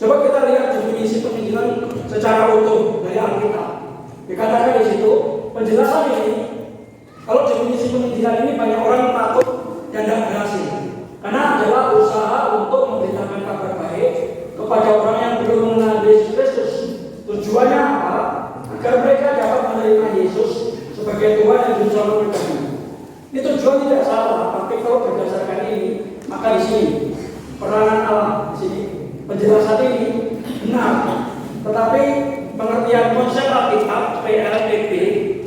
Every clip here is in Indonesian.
Coba kita lihat definisi penginjilan secara utuh dari Alkitab. Dikatakan di situ penjelasan ini. Kalau definisi penginjilan ini banyak orang takut dan tidak berhasil, karena adalah usaha untuk memberitakan kabar baik kepada orang yang belum mengenal Yesus Kristus. Tujuannya apa? Agar mereka dapat menerima Yesus sebagai Tuhan yang juru selamat mereka. Ini tujuan tidak salah, tapi kalau berdasarkan ini, maka di sini peranan Allah di sini penjelasan ini benar. Tetapi pengertian konsep Alkitab PLPP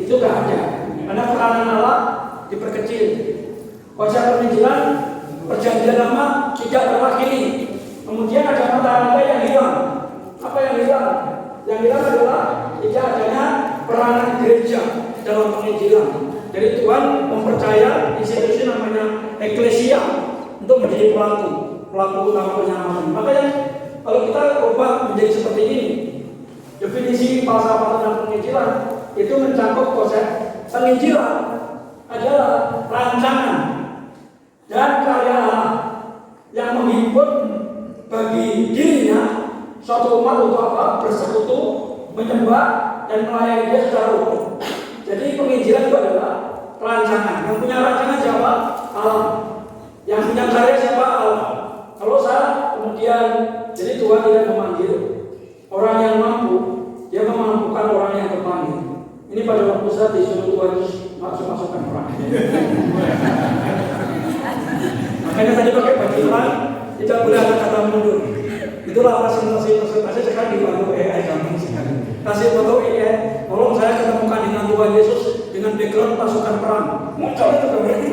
itu tidak ada, karena peranan Allah diperkecil. Konsep penginjilan Perjanjian Lama tidak terwakili. Kemudian ada kata-kata yang hilang. Apa yang hilang? Yang hilang adalah tidak adanya peranan gereja dalam penginjilan. Jadi Tuhan mempercaya institusi namanya eklesia untuk menjadi pelaku utama penyelamat. Makanya kalau kita ubah menjadi seperti ini, definisi falsafah tentang penginjilan itu mencakup konsep penginjilan adalah rancangan dan karya Allah yang menghimpun bagi dirinya suatu umat untuk apa? Bersekutu, menyembah dan melayani Dia secara utuh. Jadi penginjilan itu adalah rancangan. Yang punya rancangan siapa? Allah. Yang punya karya siapa? Allah. Kalau saya kemudian, jadi Tuhan tidak memanggil orang yang mampu, Dia memampukan orang yang terpanggil. Ini pada waktu saya disuruh Tuhan masukkan orang. Makanya tadi pakai baju terang, tidak boleh ada kata mundur. Itulah presentasi sekarang dibantu AI gampang sekali. Kasih foto AI, tolong saya ketemukan dengan Tuhan Yesus dengan background pasukan perang. Muncul itu gambar ini.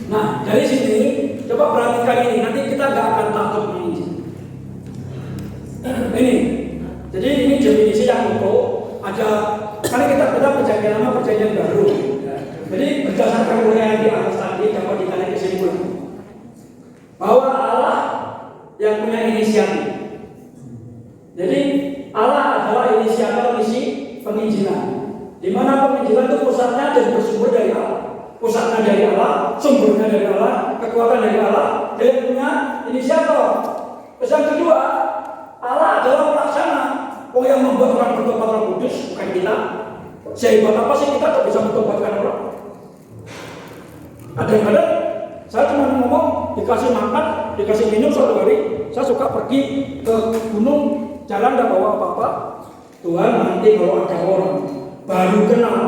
Nah, dari sini coba perhatikan ini. Nanti kita nggak akan takut menginjil. Ini, jadi ini definisi yang utuh. Ada, karena kita perjanjian lama, perjanjian baru. Jadi berdasarkan uraian di atas tadi dapat ditarik kesimpulan bahwa Allah yang punya inisiatif. Jadi Allah adalah inisiator misi penginjilan. Di mana penginjilan itu pusatnya dan bersumber dari Allah. Pusatnya dari Allah, sumbernya dari Allah, kekuatan dari Allah. Dia punya inisiator. Terus yang kedua, Allah adalah pelaksana. Oh, yang membuat orang bertobat Roh Kudus bukan kita. Sehebat apa sih kita tak bisa bertobatkan orang? Kadang-kadang saya cuma ngomong dikasih makan, dikasih minum suatu hari, saya suka pergi ke gunung, jalan tidak bawa apa-apa. Tuhan nanti kalau ada orang baru kenal,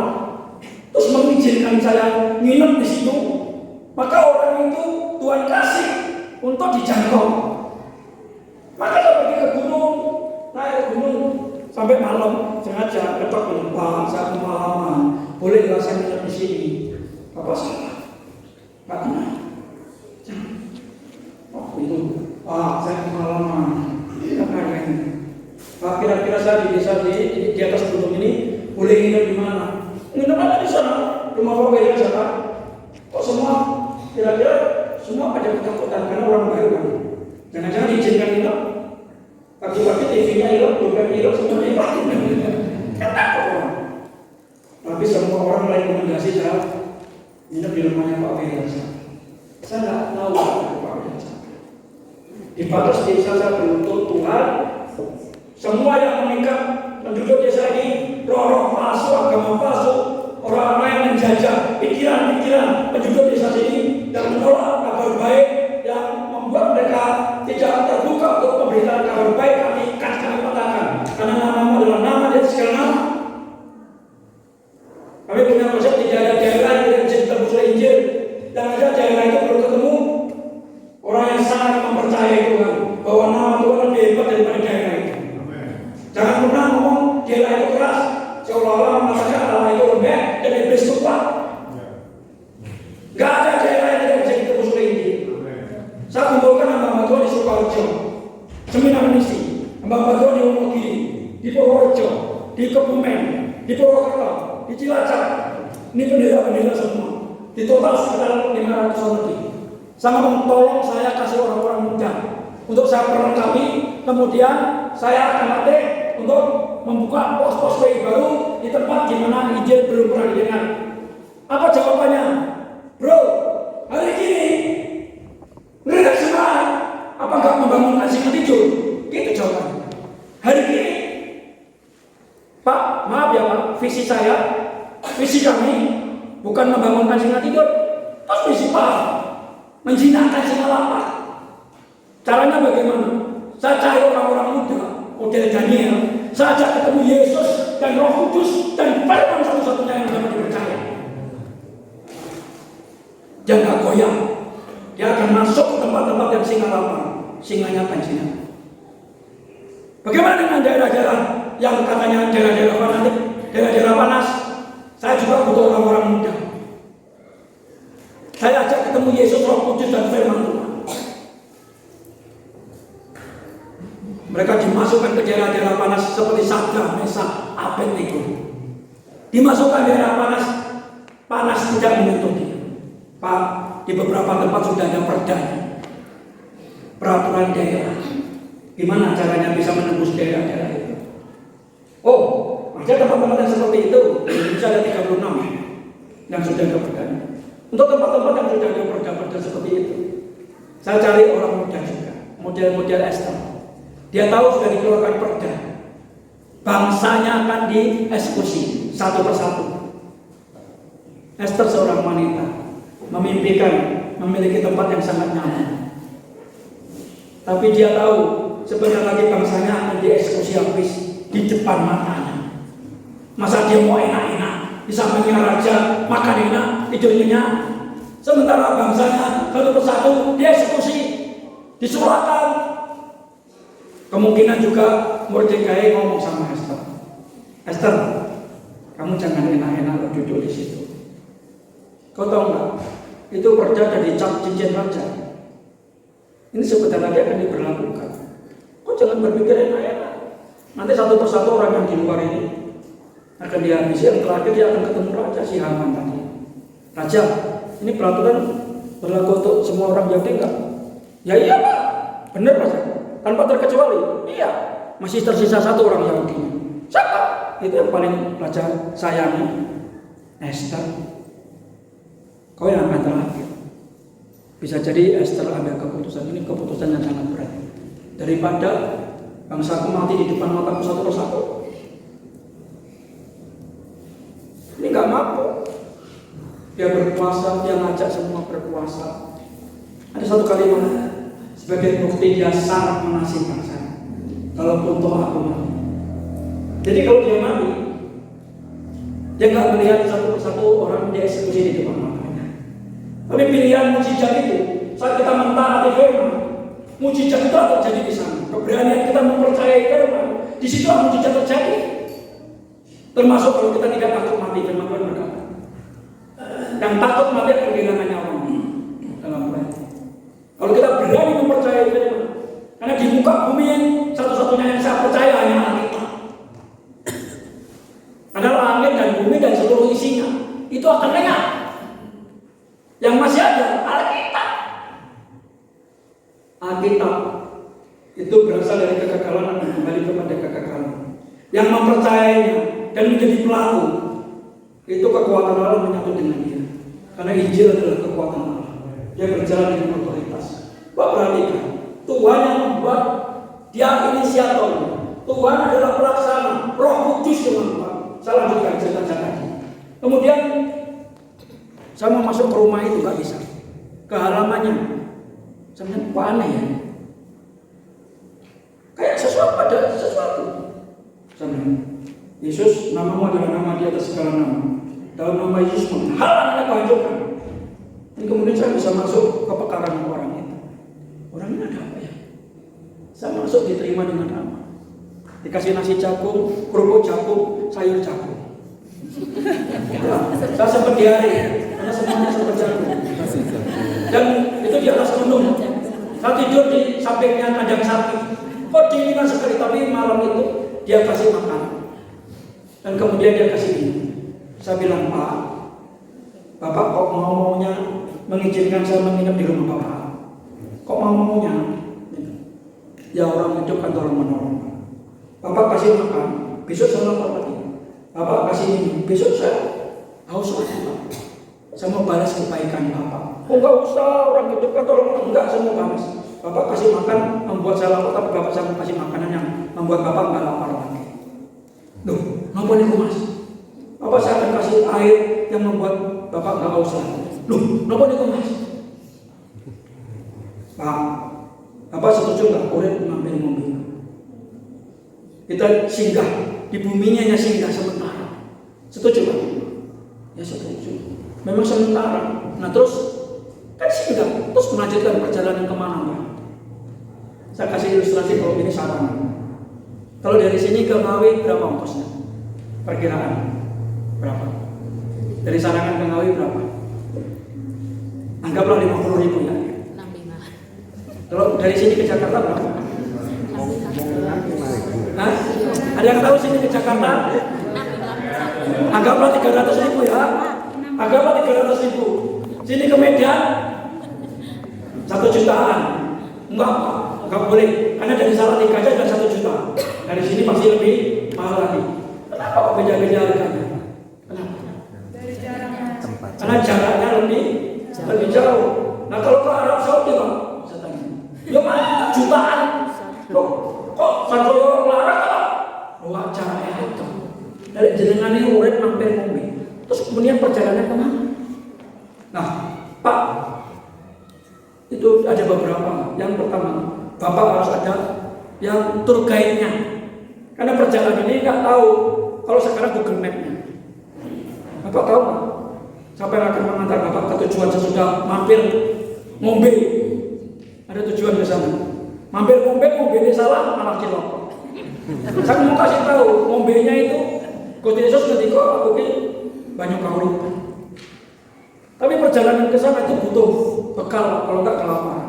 terus mengizinkan saya nginep di situ, maka orang itu Tuhan kasih untuk dijangkau. Maka saya pergi ke gunung, naik gunung sampai malam, sengaja ketok penumpang, saya pemahaman, boleh nggak saya nginep di sini? Apa salah? Nggak kenal. Oh itu, saya pengalaman. Kira-kira saya di desa di atas gunung ini boleh nginep di mana? Nginep ada di sana, rumah warga di sana. Kok semua kira-kira semua pada ketakutan karena orang baru kan? Jangan-jangan diizinkan nginep. Pagi-pagi TV-nya hilang, dompetnya hilang, semuanya hilang. Kan takut orang. Tapi semua orang mulai rekomendasi saya nginep di rumahnya Pak Wiransa. Saya nggak tahu Pak Wiransa. Di batas desa saya beruntung Tuhan, semua yang mengikat penduduk desa ini, roh-roh palsu, agama palsu, orang-orang yang menjajah pikiran-pikiran penduduk desa ini yang menolak kabar baik, yang membuat mereka tidak terbuka untuk pemberitaan kabar baik, kami patahkan. Karena nama adalah nama di atas segala nama. Kami punya konsep tidak ada daerah yang bisa ditembus oleh Injil, dan ada daerah itu belum ketemu orang yang sangat mempercayai Tuhan bahwa nama Tuhan lebih hebat daripada daerah itu. Jangan pernah ngomong daerah itu keras, seolah-olah mengatakan Allah itu lembek dan iblis itu kuat. Gak ada daerah yang tidak bisa ditembus oleh Injil. Saya kumpulkan hamba Tuhan di Sukoharjo, seminar misi, hamba Tuhan di Wonogiri, di Purworejo, di Kebumen, di Purwokerto, di Cilacap. Ini bendera-bendera semua. Di total sekitar 500 lebih. Sama tolong saya kasih orang-orang muda untuk saya perlengkapi. Kemudian saya akan latih untuk membuka pos-pos PI baru di tempat di mana Injil belum pernah didengar. Apa jawabannya? Bro, hari ini singa tidur. Gitu jawabannya. Hari ini, Pak, maaf ya Pak, visi saya, visi kami bukan membangunkan singa tidur, terus visi Pak menjinakkan singa lapar. Caranya bagaimana? Saya cari orang-orang muda, model Daniel, saya ajak ketemu Yesus dan Roh Kudus dan firman satu-satunya yang dapat dipercaya. Dia nggak goyang, dia akan masuk ke tempat-tempat yang singa lapar, singanya pensiunan. Bagaimana dengan daerah-daerah yang katanya daerah-daerah fanatik, daerah-daerah panas? Saya juga butuh orang-orang muda. Saya ajak ketemu Yesus, Roh Kudus dan firman Tuhan. Mereka dimasukkan ke daerah-daerah panas seperti Sadrak, Mesak, Abednego. Dimasukkan daerah panas, panas tidak menyentuh dia. Pak, di beberapa tempat sudah ada perdanya, peraturan daerah. Gimana caranya bisa menembus daerah-daerah itu? Oh, ada tempat-tempat yang seperti itu. Bisa ada 36 yang sudah ada perdanya. Untuk tempat-tempat yang sudah ada perda-perda seperti itu, saya cari orang muda juga, model-model Esther. Dia tahu sudah dikeluarkan perda, bangsanya akan dieksekusi satu persatu. Esther seorang wanita, memimpikan, memiliki tempat yang sangat nyaman. Tapi dia tahu sebentar lagi bangsanya akan dieksekusi habis di depan matanya. Masa dia mau enak-enak, di sampingnya raja, makan enak, tidur nyenyak. Sementara bangsanya satu persatu dieksekusi, disulahkan. Kemungkinan juga Mordekai ngomong sama Esther, Esther, kamu jangan enak-enak duduk di situ. Kau tahu nggak? Itu perda dari cap cincin raja. Ini sebentar lagi akan diberlakukan. Kau jangan berpikir enak-enak. Nanti satu persatu orang yang di luar ini akan dihabisi. Yang terakhir dia akan ketemu raja si Haman tadi. Raja, ini peraturan berlaku untuk semua orang Yahudi enggak? Ya iya Pak, benar Raja. Tanpa terkecuali, iya, masih tersisa satu orang Yahudi. Siapa? Itu yang paling raja sayangi, Esther. Kau yang akan terakhir. Bisa jadi Esther ambil keputusan ini, keputusan yang sangat berat. Daripada bangsaku mati di depan mataku satu persatu. Ini nggak mampu. Dia berkuasa, dia ngajak semua berkuasa. Ada satu kalimat. Sebagai bukti dia sangat mengasihi bangsa. Kalaupun toh aku mati. Jadi kalau dia mati, dia nggak melihat satu persatu orang dieksekusi di depan matanya. Tapi pilihan mujizat itu, saat kita mentaati firman, mujizat itu akan terjadi di sana. Keberanian kita mempercayai firman, di situ mujizat terjadi. Termasuk kalau kita tidak takut mati, firman Tuhan berkata, yang takut mati akan kehilangan nyawanya dalam Tuhan. Kalau kita berani mempercayai firman, karena di muka bumi yang satu-satunya yang saya percaya hanya Alkitab. Karena langit dan bumi dan seluruh isinya itu akan lenyap. Yang masih ada Alkitab. Alkitab itu berasal dari kegagalan dan kembali kepada kegagalan. Yang mempercayainya dan menjadi pelaku itu kekuatan Allah menyatu dengan dia. Karena Injil adalah kekuatan Allah. Dia berjalan dengan otoritas. Bapak perhatikan, Tuhan yang membuat, dia inisiator. Tuhan adalah pelaksana, Roh Kudus dengan Tuhan. Saya lanjutkan cerita tadi. Kemudian saya mau masuk ke rumah itu nggak bisa, ke halamannya. Saya bilang, kok aneh ya? Kayak sesuatu, ada sesuatu. Saya bilang, Yesus, namamu adalah nama di atas segala nama. Dalam nama Yesus, hal-hal yang hancurkan. Dan kemudian saya bisa masuk ke pekarangan orang itu. Orang ini ada apa ya? Saya masuk diterima dengan ramah. Dikasih nasi jagung, kerupuk jagung, sayur jagung. Saya sempat diare, karena semuanya sempat jagung. Dan itu di atas gunung. Saya tidur di sampingnya kandang sapi. Kok dingingan sekali, tapi malam itu dia kasih makan. Dan kemudian dia kasih minum. Saya bilang, Pak, Bapak kok mau-maunya mengizinkan saya menginap di rumah Bapak? Kok mau-maunya? Ya orang hidup kan tolong-menolong. Bapak kasih makan, besok saya lapar lagi. Bapak kasih minum, besok saya haus lagi. Saya mau balas kebaikan Bapak. Oh enggak usah, orang hidup kan tolong-menolong. Enggak, saya mau balas. Bapak kasih makan membuat saya lapar, tapi Bapak saya kasih makanan yang membuat Bapak nggak lapar lagi. Loh, ngapa nih Mas? Bapak saya akan kasih air yang membuat Bapak nggak haus lagi. Loh, ngapa nih Mas? Pak, Bapak setuju nggak urip ngambil mobil? Kita singgah di buminya hanya singgah sementara. Setuju Pak? Ya setuju. Memang sementara. Nah terus kan singgah, terus melanjutkan perjalanan kemana Pak? Saya kasih ilustrasi kalau ini Sarangan. Kalau dari sini ke Ngawi berapa ongkosnya? Perkiraan berapa? Dari Sarangan ke Ngawi berapa? Anggaplah 50.000 ya. 65. Kalau dari sini ke Jakarta berapa? Hah? Ada yang tahu sini ke Jakarta? Anggaplah 300.000 ya. Anggaplah 300.000. Sini ke Medan 1 jutaan. Enggak boleh. Karena dari Salatiga aja sudah 1 juta. Dari sini masih lebih mahal lagi. Kenapa kok beda-beda harganya? Kenapa? Karena jaraknya lebih jauh. Nah kalau ke Arab Saudi Pak, saya tanya, ya mana jutaan? Loh, kok Santoyo larang Pak? Wah jaraknya itu. Dari jenengan ini urip mampir ngombe. Terus kemudian perjalanan kemana? Nah, Pak, itu ada beberapa. Yang pertama, Bapak harus ada yang tour guide-nya. Karena perjalanan ini nggak tahu kalau sekarang Google Map-nya. Bapak tahu nggak? Siapa yang akan mengantar Bapak ke tujuan sesudah mampir ngombe? Ada tujuan ke sana. Mampir ngombe ini salah, malah cilok. Saya mau kasih tahu, ngombenya itu Gusti Yesus ketika aku ini banyak kauripan. Tapi perjalanan ke sana itu butuh bekal, kalau enggak kelaparan.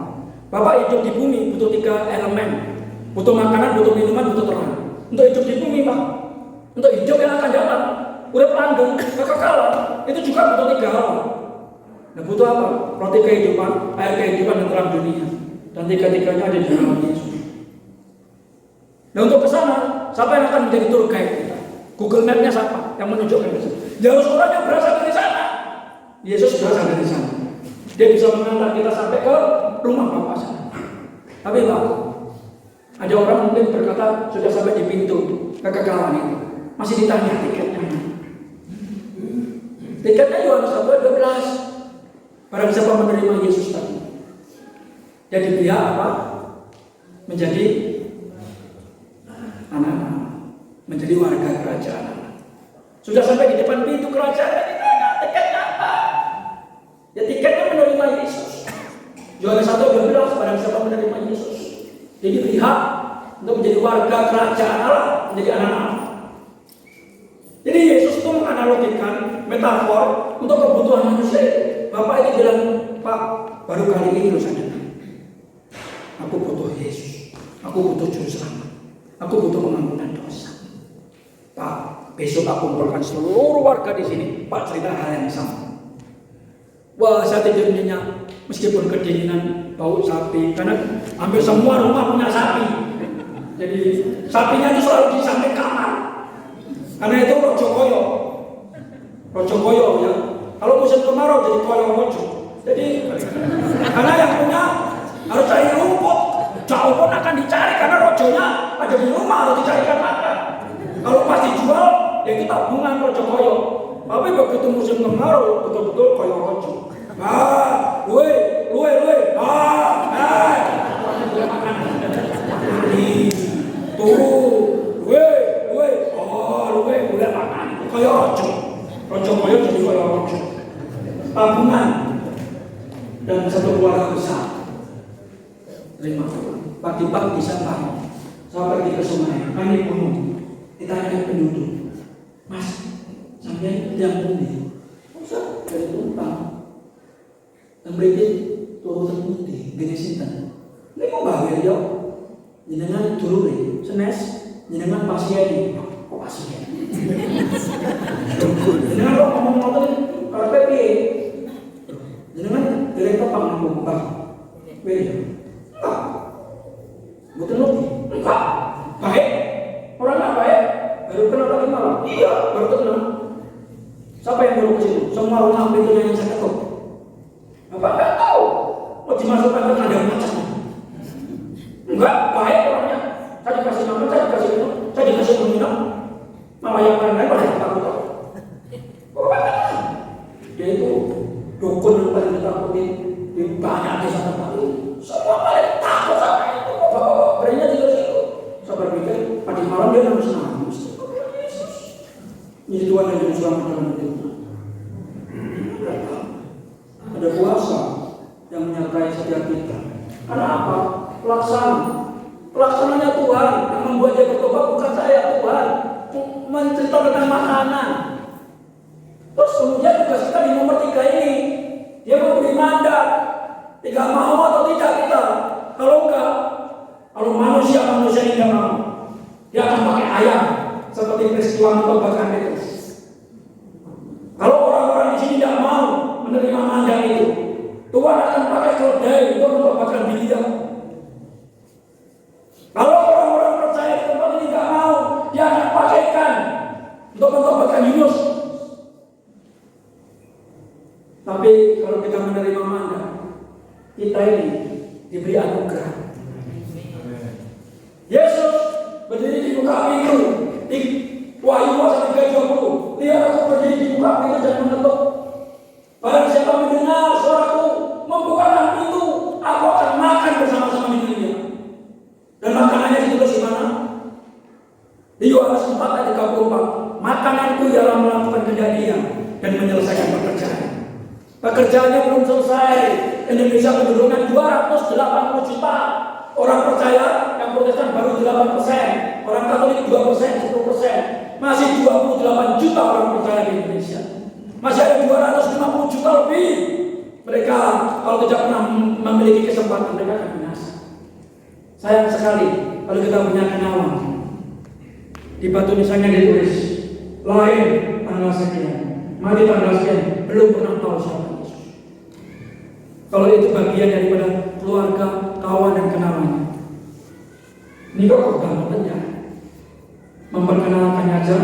Bapak hidup di bumi butuh 3 elemen. Butuh makanan, butuh minuman, butuh terang. Untuk hidup di bumi Pak, untuk hidup yang akan datang, urip langgeng, kekekalan, itu juga butuh 3 hal. Nah butuh apa? Roti kehidupan, air kehidupan, dan terang dunia. Dan 3-tiganya ada di dalam Yesus. Nah untuk ke sana, siapa yang akan menjadi tour guide kita? Google Map-nya siapa yang menunjukkan ke sana? Ya harus orang yang berasal dari sana. Yesus berasal dari sana. Dia bisa mengantar kita sampai ke rumah Bapak sana. Tapi Pak, ada orang mungkin berkata sudah sampai di pintu kekekalan itu, masih ditanya tiketnya. Tiketnya Yohanes 1:12. Barang siapa menerima Yesus tadi, jadi dia apa? Menjadi anak-anak, menjadi warga kerajaan. Sudah sampai di depan pintu kerajaan, ditanya tiketnya apa? Ya tiketnya menerima Yesus. Yohanes 1:12, barang siapa menerima Yesus, jadi berhak untuk menjadi warga kerajaan Allah, menjadi anak-anak. Jadi Yesus itu menganalogikan metafor untuk kebutuhan manusia. Bapak ini bilang, Pak, baru kali ini loh saya datang. Aku butuh Yesus. Aku butuh juru selamat. Aku butuh pengampunan dosa. Pak, besok aku memperlukan seluruh warga di sini. Pak, cerita hal yang sama. Wah, saya tidak nyenyak. Meskipun kedinginan, bau sapi. Karena hampir semua rumah punya sapi. Jadi sapinya itu selalu di samping kamar. Karena itu rojo koyo. Rojo koyo ya. Kalau musim kemarau jadi koyo rojo. Jadi karena yang punya harus cari rumput. Jauh pun akan dicari karena rojonya ada di rumah, harus dicarikan makan. Kalau pas dijual, ya itu tabungan rojo koyo. Tapi begitu musim kemarau, betul-betul koyo rojo. Luwe. Luwe, boleh makan. Koyo rojo. Rojo koyo jadi koyo rojo. Tabungan dan satu keluarga besar. Terima pagi-pagi saya pergi ke sungai, kami gunung. Ditanya penduduk, Mas, sampai yang pundi? Usah dari tumpang. Yang berarti turutan pundi, gini sinten. Ini mau bahaya yo. Jenengan dulure, senes, jenengan pasien. Kok pasien? Jenengan kok ngomong ngoten karepe piye? Jenengan dereng tepang nang Mbah. Piye? Enggak. Mboten lho. Enggak. Baik. Orang enggak baik. Baru kenal tadi malam. Iya, baru kenal. Siapa yang baru ke situ? Semua rumah pintunya yang saya ketuk. Bapak enggak tahu. Mau dimasukkan ke kandang macan. banyak desa tempat itu. Semua paling takut sama itu. Beraninya tinggal situ. Saya berpikir, tadi malam dia nangis. Ini Tuhan yang jadi selamat dalam hidupnya. Ada kuasa yang menyertai setiap kita. Karena apa? Pelaksananya Tuhan yang membuat dia bertobat, bukan saya. Tuhan mencerita tentang makanan. Terus kemudian tugas kita di nomor 3 ini, dia memberi mandat. Tidak mau atau tidak kita. Kalau enggak, kalau manusia tidak mau, dia akan pakai ayam seperti peristiwa mentobatkan Petrus. Kalau orang-orang di sini tidak mau menerima mandat itu, Tuhan akan pakai keledai untuk mentobatkan Bilia. Kalau orang-orang percaya di tempat ini tidak mau, dia akan pakai ikan untuk mentobatkan Yunus. Tapi kalau kita menerima mandat, kita ini diberi anugerah. Yesus berdiri di muka pintu di Wahyu pasal 3:20. Lihat aku berdiri di muka pintu dan mengetuk. Barang siapa mendengar suaraku, membukakan pintu, aku akan makan bersama-sama dengan dia. Dan makanannya ditulis di mana? Di Yohanes 4:34. Makananku ialah melakukan kehendak Dia dan menyelesaikan pekerjaan. Pekerjaannya belum selesai. Indonesia penduduknya 280 juta. Orang percaya yang Protestan baru 8%. Orang Katolik 2%, 10%. Masih 28 juta orang percaya di Indonesia. Masih ada 250 juta lebih. Mereka kalau tidak pernah memiliki kesempatan, mereka akan binasa. Sayang sekali kalau kita punya kenalan. Di batu nisannya ditulis lahir tanggal sekian, mati tanggal sekian, belum pernah tahu siapa Yesus. Kalau itu bagian daripada keluarga, kawan dan kenalannya, ini kok kebangetannya memperkenalkannya aja.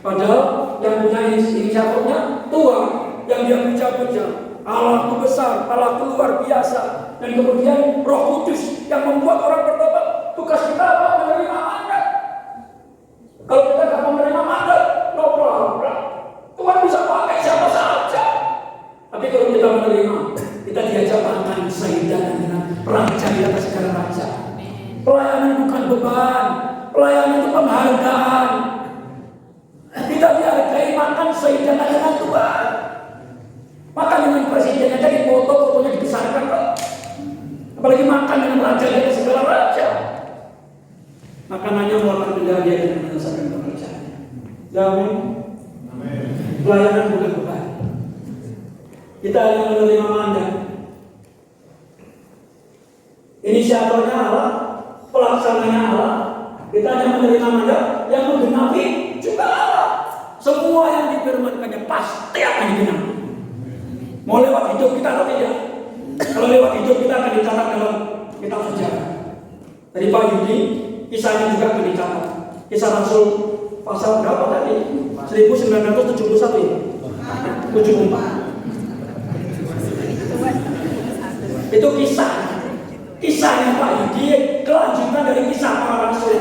Padahal yang punya inisiatornya Tuhan, yang dia puja-puja, Allahku besar, Allahku luar biasa. Dan kemudian Roh Kudus yang membuat orang bertobat. Tugas kita apa? Menerima mandat. Kalau kita tidak menerima mandat, no problem. Tuhan bisa pakai siapa saja. Tapi kalau kita menerima, kita diajak makan seidan dengan raja di atas segala raja. Pelayanan bukan beban, pelayanan itu penghargaan. Kita dihargai makan seidan dengan Tuhan. Makan dengan presiden aja fotonya dibesarkan kok. Apalagi makan dengan raja di atas segala raja. Makanannya melakukan kehendak Dia dan menyelesaikan pekerjaan. Amin. Pelayanan bukan beban. Kita hanya menerima mandat. Inisiatornya Allah, pelaksananya Allah. Kita hanya menerima mandat yang menggenapi juga Allah. Semua yang difirmankannya pasti akan digenapi. Mau lewat hidup kita atau tidak? Kalau lewat hidup kita akan dicatat dalam kitab sejarah. Dari Pak Yudi, kisahnya juga akan dicatat. Kisah Rasul pasal berapa tadi? 1971 ya? 74. Itu kisahnya Pak Yudi, kelanjutan dari kisah para rasul.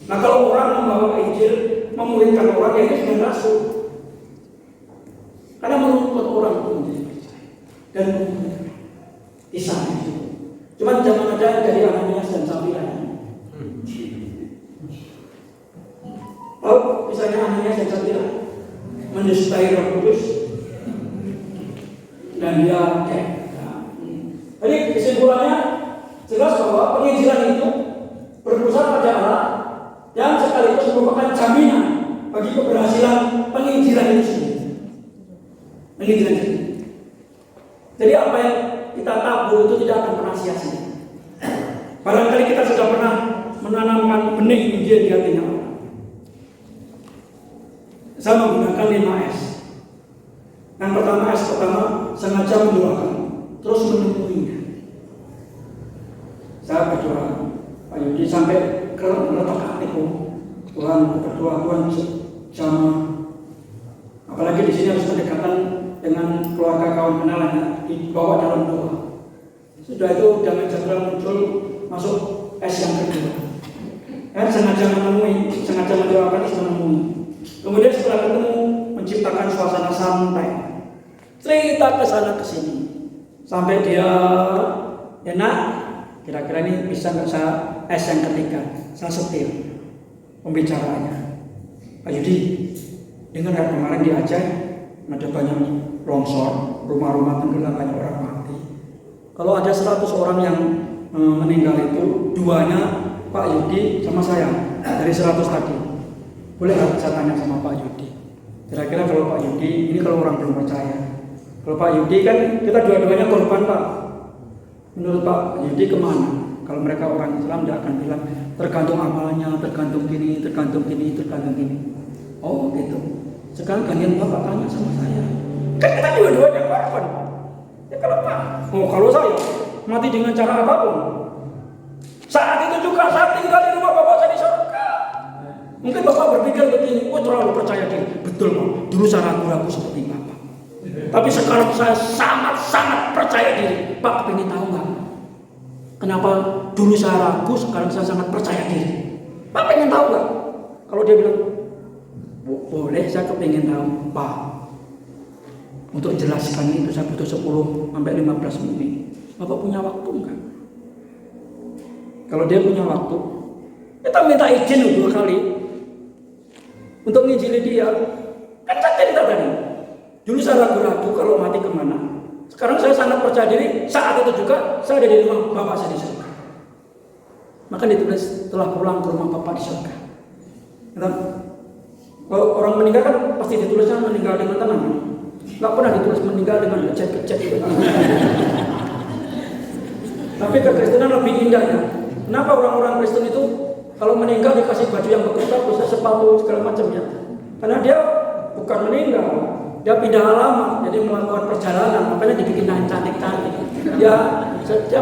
Nah kalau orang membawa Injil, memuridkan orang, ya itu sudah rasul. Karena menuntut orang untuk menjadi percaya dan kisahnya itu. Cuma zaman ada dari Ananias dan Safira. Oh, kisahnya Ananias dan Safira mendustai Roh Kudus dan dia Jadi kesimpulannya jelas bahwa penginjilan itu berpusat pada Allah yang sekaligus merupakan jaminan bagi keberhasilan penginjilan itu sendiri. Penginjilan itu. Jadi apa yang kita tabur itu tidak akan pernah sia-sia. Barangkali kita sudah pernah menanamkan benih Injil di hatinya orang. Saya menggunakan 5S. Yang pertama S sengaja mendoakan, terus menemuinya. Saya berdoa, Pak Yudi sampai ke meletak hatiku. Tuhan berdoa, Tuhan jamah. Apalagi di sini harus kedekatan dengan keluarga kawan kenalan, dibawa dalam doa. Sudah itu dengan segera muncul masuk S yang kedua. Sengaja menemui, sengaja mendoakan, menemui. Kemudian setelah ketemu, menciptakan suasana santai. Cerita ke sana ke sini. sampai dia enak, kira-kira ini bisa nggak saya S yang ketiga, saya setir pembicaraannya. Pak Yudi, dengar nggak kemarin di Aceh ada banyak longsor, rumah-rumah tenggelam, banyak orang mati. Kalau ada 100 orang yang meninggal itu, 2-nya Pak Yudi sama saya dari 100 tadi. Boleh nggak saya tanya sama Pak Yudi? Kira-kira kalau Pak Yudi, ini kalau orang belum percaya, kalau Pak Yudi kan kita dua-duanya korban Pak. Menurut Pak Yudi kemana? Kalau mereka orang Islam tidak akan bilang tergantung amalnya, tergantung gini, tergantung gini, tergantung gini. Oh gitu. Sekarang gantian Bapak tanya sama saya. Kan kita dua-duanya korban. Ya kalau Pak, kalau saya mati dengan cara apapun, saat itu juga saya tinggal di rumah Bapak saya di surga. Mungkin Bapak berpikir begini, terlalu percaya diri. Betul Pak, dulu saya ragu-ragu seperti Bapak. Tapi sekarang saya sangat-sangat percaya diri. Pak, pengen tahu nggak? Kenapa dulu saya ragu, sekarang saya sangat percaya diri? Pak, pengen tahu nggak? Kalau dia bilang, boleh, saya kepengen tahu. Pak, untuk jelaskan itu saya butuh 10-15 menit. Bapak punya waktu nggak? Kalau dia punya waktu, kita minta izin 2 kali untuk nginjili dia. Kan saya cerita tadi, dulu saya ragu-ragu kalau mati kemana. Sekarang saya sangat percaya diri, saat itu juga saya ada di rumah Bapak saya di surga. Maka ditulis telah pulang ke rumah Bapak di surga. Kalau orang meninggal kan pasti ditulisnya meninggal dengan tenang. Nggak pernah ditulis meninggal dengan kecet-kecet. Tapi kekristenan lebih indah ya. Kenapa orang-orang Kristen itu kalau meninggal dikasih baju yang bekas, bisa sepatu segala macamnya? Karena dia bukan meninggal, dia pindah alamat, jadi melakukan perjalanan, makanya dibikin cantik-cantik. Dia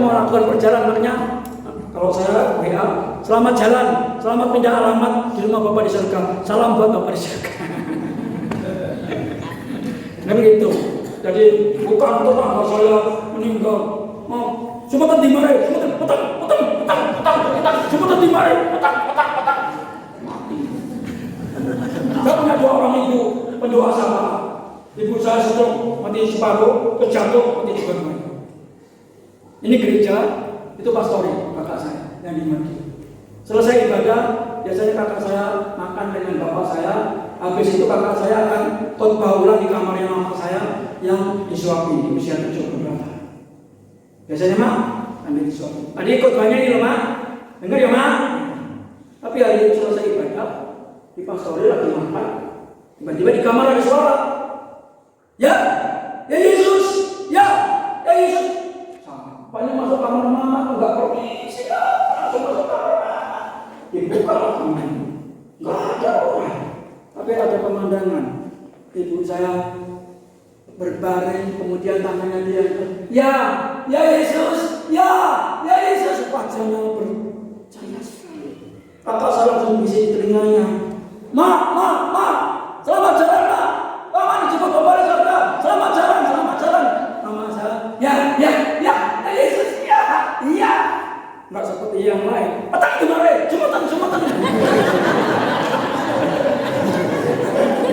mau melakukan perjalanan, makanya kalau saya WA, selamat jalan, selamat pindah alamat di rumah Bapak di surga, salam buat Bapak di surga. Kan gitu. Jadi bukan tetangga saya meninggal, cuma tadi mari, petang, cuma tadi mari, petang. Mati. Saya punya 2 orang ibu pendoa sama. Ibu saya stroke, mati separuh, terjatuh, mati juga. Ini gereja, itu pastori, kakak saya yang di Madi. Selesai ibadah, biasanya kakak saya makan dengan bapak saya. Habis itu kakak saya akan khotbah ulang di kamarnya mama saya yang disuapi di usia 70 berapa. Biasanya mak, ambil disuapi. Tadi khotbahnya ini loh mak, dengar ya mak. Tapi hari itu selesai ibadah, di pastori lagi makan, tiba-tiba di kamar ada suara. Ya Yesus, ya Yesus. Sampainya masuk kamar mama, enggak permisi, langsung masuk kamar mama. Dibuka kamar, enggak ada orang. Tapi ada pemandangan. Ibu saya berbaring, kemudian tangannya dia, ya Yesus, ya Yesus. Wajahnya bercahaya sekali. Kakak saya langsung bisik telinganya, Ma, selamat jalan Ma. Mama dijemput Bapak di surga. Selamat jalan. Mama saya, ya Yesus, iya. Enggak seperti yang lain. Petang kemarin, jumatan.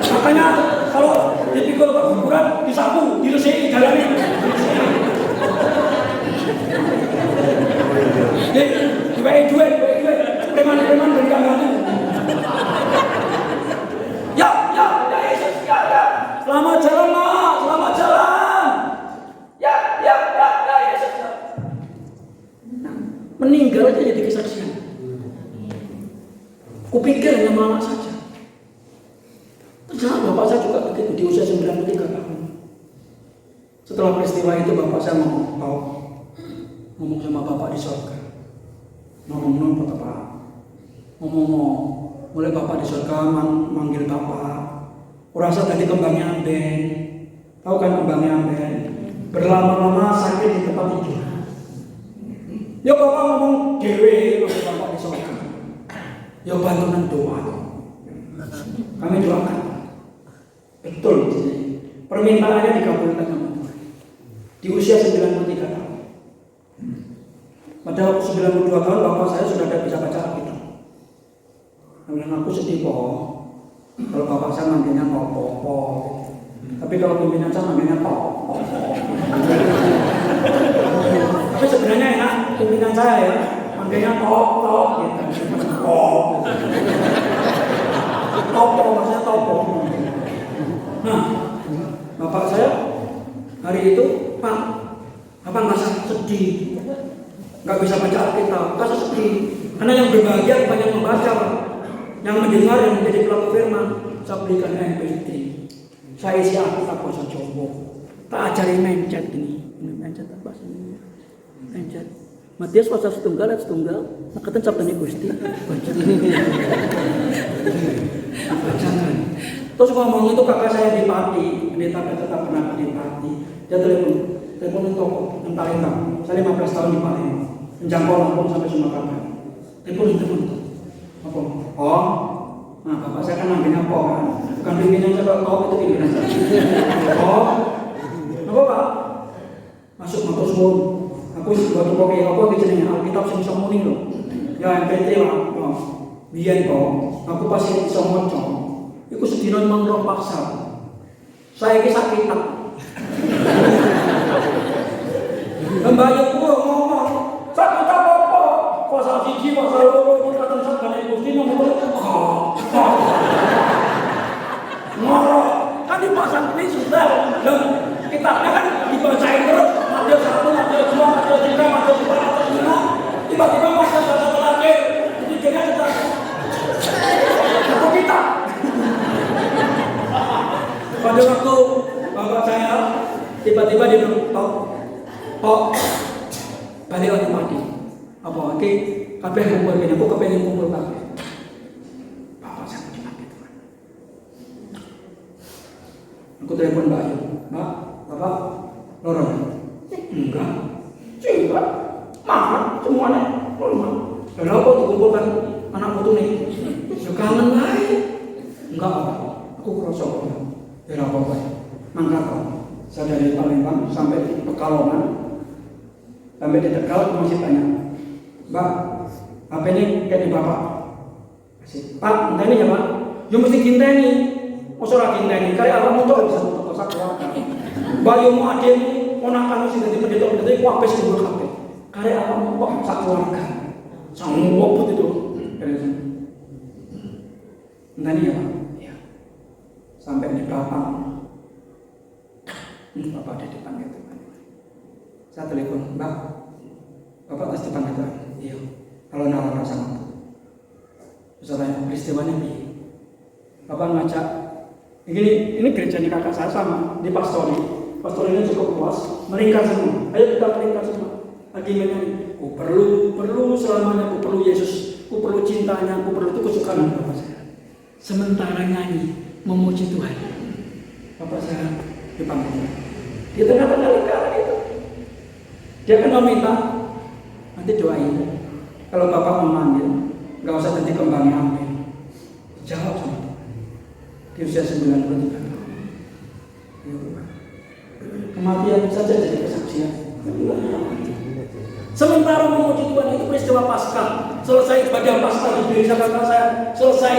Makanya kalau dipikul ke kuburan, disapu, diresiki, jalanin. Dibayar duit, preman dari kamar itu. Ya Yesus, ya. Selamat jalan, Ma. Selamat jalan. Ya Yesus. Nah, meninggal aja jadi kesaksian. Kupikir hanya mama saja. Ternyata bapak saya juga begitu di usia 93 tahun. Setelah peristiwa itu bapak saya ngomong sama bapak di surga. Ngomong Pak. Ngomong mulai bapak di surga manggil bapak. Kurasa tadi kembangnya amben. Tahu kan kembangnya amben? Berlama-lama sakit di tempat tidur. Ya bapak ngomong dewe bapak di surga. Ya bantuan doa. Kami doakan. Betul. Permintaannya dikabulkan sama Tuhan. Di usia 93 tahun. Pada 92 tahun bapak saya sudah tidak bisa baca Alkitab. Kemudian aku sedih kok. Kalau bapak saya manggilnya Popo. Tapi kalau pimpinan saya manggilnya Popo. saya ya, manggilnya top gitu. Topo, maksudnya topo. Nah, bapak saya hari itu, Pak, apa nggak sedih? Nggak bisa baca Alkitab, nggak sedih. Karena yang berbahagia bukan yang membaca, Pak. Yang mendengar, yang menjadi pelaku firman. Saya berikan MP3. Saya isi Alkitab bahasa Jawa. Tak ajari mencet ini. Mencet apa sih? Mencet. Matius pasal setunggal ayat setunggal. Makatan sabdane Gusti. Baca. Bacakan. Terus ngomong itu kakak saya di Pati, pendeta tetap pernah di Pati. Dia telepon toko yang Palembang. Saya 15 tahun di Palembang. Menjangkau Lampung sampai Sumatera. Telepon apa? Oh, nah bapak saya kan namanya apa kan? Bukan pimpinan saya, kalau itu pimpinan saya. Oh, apa Pak? Masuk motor suwun. Aku buat kopi, aku bicaranya Alkitab sing iso muni lho. Ya MP3 lah. Oh. Biyen kok, aku pasti iso maca. Iku sedina 5 pasal. Saya iki sak kitab. Membayar ngomong, sak kitab apa? Pasal 1, pasal 2, pasal 3 sabdane Gusti nomor ngoro kan dipasang ini sudah dan kitabnya kan dibacain terus Matius 1, Matius 2, Matius 3, Matius 4, Matius 5 tiba-tiba masa terakhir jadi kita satu kitab. Pada waktu bapak saya tiba-tiba dia bilang balik lagi mati apa oke kabeh kumpul ini aku kepengen kumpul kabeh. Bapak saya cuma gitu kan. Aku telepon Mbak Ayu, Mbak, Bapak lorong? Enggak, enggak, mana semuanya normal. Lalu aku dikumpulkan anak putu nih, kangen lagi. Enggak apa, aku kerosok ya apa-apa. Mangkat saya dari Palembang sampai di Pekalongan, sampai di Tegal masih tanya, Mbak, apa ini kayak di Bapak? Pak, entah ini ya Pak, ya mesti ginteni. Masalah ginteni, kayak apa motor bisa kosak keluarga. Bayu mu ademu, ponakan mesti jadi pendeta-pendeta itu apa sih dulu kabeh. Kayak apa kok sak keluarga. Sang ngoput itu. Entah ini ya Pak. Ya. Sampai di Bapak. Bapak ada di depan itu. Saya telepon, Mbak, Bapak pasti depan itu. Iya. Kalau nalar sama. Misalnya peristiwanya begini, Bapak ngajak, ini gereja di kakak saya sama di pastori ini cukup luas, meningkat semua. Ayo kita meningkat semua. Lagi menyanyi, ku perlu selamanya, ku perlu Yesus, ku perlu cintanya, ku perlu itu kesukaan Bapak saya. Sementara nyanyi memuji Tuhan, Bapak saya dipanggil di tengah-tengah lingkaran itu. Dia kan meminta, nanti doain. Kalau Bapak memanggil, nggak usah nanti kembangnya ambil. Jawab sama Tuhan. Di usia 93 tahun. Kematian saja jadi kesaksian. Sementara memuji Tuhan itu peristiwa Paskah. Selesai bagian Paskah di gereja kakak saya. Selesai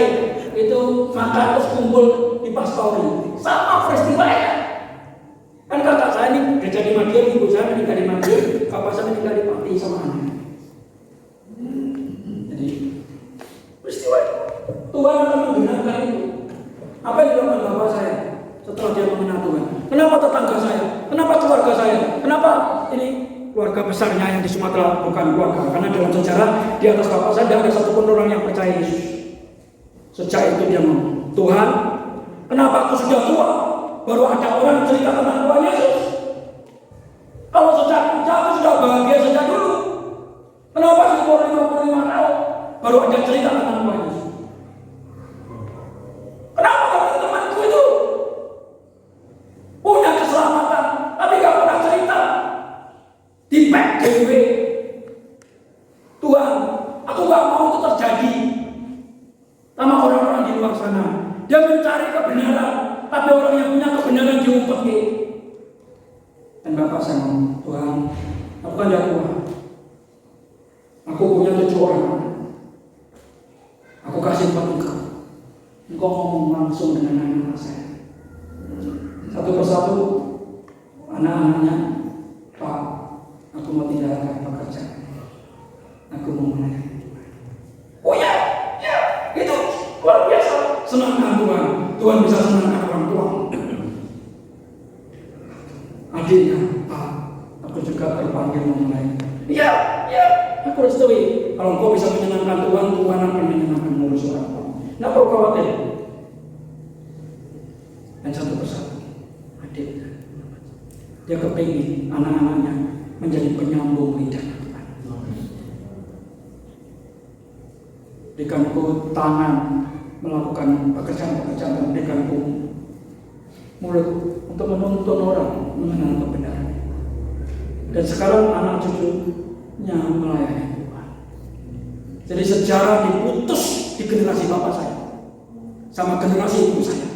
itu makan terus kumpul di pastori. Sama peristiwa ya. Kan kakak saya ini gereja di Madiun, ibu saya meninggal di Madiun, bapak saya meninggal di Pati sama anak. Jadi peristiwa itu Tuhan akan menggunakan itu. Apa yang dilakukan bapak saya setelah dia mengenal Tuhan? Kenapa tetangga saya? Kenapa keluarga saya? Kenapa ini keluarga besarnya yang di Sumatera bukan keluarga? Karena dalam sejarah di atas bapak saya tidak ada satupun orang yang percaya Yesus. Sejak itu dia ngomong, Tuhan, kenapa aku sudah tua baru ada orang cerita tentang Tuhan Yesus? Kalau sejak aku sudah bahagia sejak dulu, kenapa sih 55 tahun baru ada cerita tentang Tuhan Yesus? Kenapa teman-temanku itu punya keselamatan tapi gak pernah cerita di PKW? Tuhan, aku gak mau itu terjadi sama orang-orang di luar sana. Dia mencari kebenaran, tapi orang yang punya kebenaran diumpeti. Dan bapak saya ngomong, Tuhan, aku kan tidak tua. Aku punya 7 orang. Aku kasih 4 engkau. Engkau ngomong langsung dengan anak-anak saya. Satu persatu, anak-anaknya, Pak, aku mau tinggalkan pekerjaan. melayani. Oh ya, itu luar biasa. Senangkan Tuhan. Tuhan bisa senangkan orang tua. Adiknya, Pak, aku juga terpanggil melayani. Ya, aku restui. Kalau engkau bisa menyenangkan Tuhan, Tuhan akan menyenangkan ngurus orang tua. Nggak perlu khawatir. Dan satu persatu, adiknya, dia kepingin anak-anaknya menjadi penyambung lidah Tuhan. Berikanku tangan melakukan pekerjaan-pekerjaan, dan berikanku mulut untuk menuntun orang mengenal kebenaran. Dan sekarang anak cucunya melayani Tuhan. Jadi sejarah diputus di generasi bapak saya sama generasi ibu saya.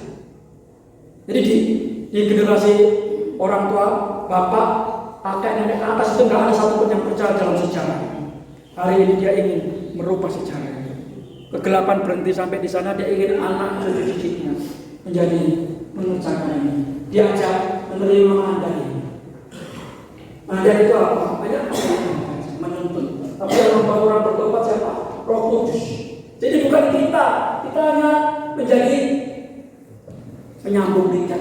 Jadi di generasi orang tua, bapak, kakek, nenek ke atas itu nggak ada satupun yang percaya dalam sejarah. Hari ini dia ingin merubah sejarah. Kegelapan berhenti sampai di sana. Dia ingin anak cucu-cucunya menjadi mengerjakan ini. Diajak menerima mandat. Mandat itu apa? Banyak menuntun. Tapi yang membuat orang bertobat siapa? Roh Kudus. Jadi bukan kita hanya menjadi penyambung lidah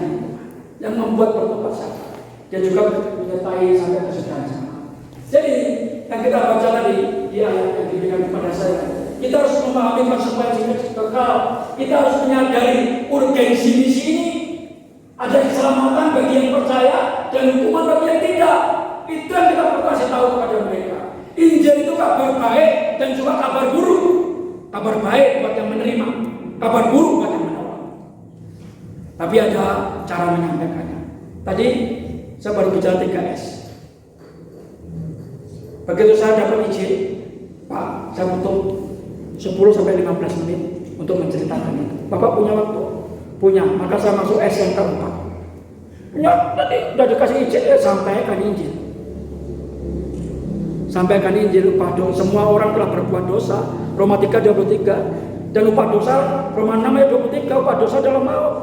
yang membuat bertobat siapa. Dia juga menyertai sampai kesudahan sama. Jadi yang kita baca tadi di ayat yang diberikan kepada saya, kita harus memahami konsekuensi kekal. Kita harus menyadari urgensi misi ini. Ada keselamatan bagi yang percaya dan hukuman bagi yang tidak. Itu yang kita perlu kasih tahu kepada mereka. Injil itu kabar baik dan juga kabar buruk. Kabar baik buat yang menerima, kabar buruk buat yang menolak. Tapi ada cara menyampaikannya. Tadi saya baru bicara 3S. Begitu saya dapat izin, Pak, saya butuh 10-15 menit untuk menceritakan itu. Bapak punya waktu? Punya, maka saya masuk S yang keempat. Ya, tadi udah dikasih izin, ya sampaikan Injil. Sampaikan Injil, upah dosa. Semua orang telah berbuat dosa. Roma 3:23. Dan upah dosa, Roma 6:23, upah dosa adalah maut.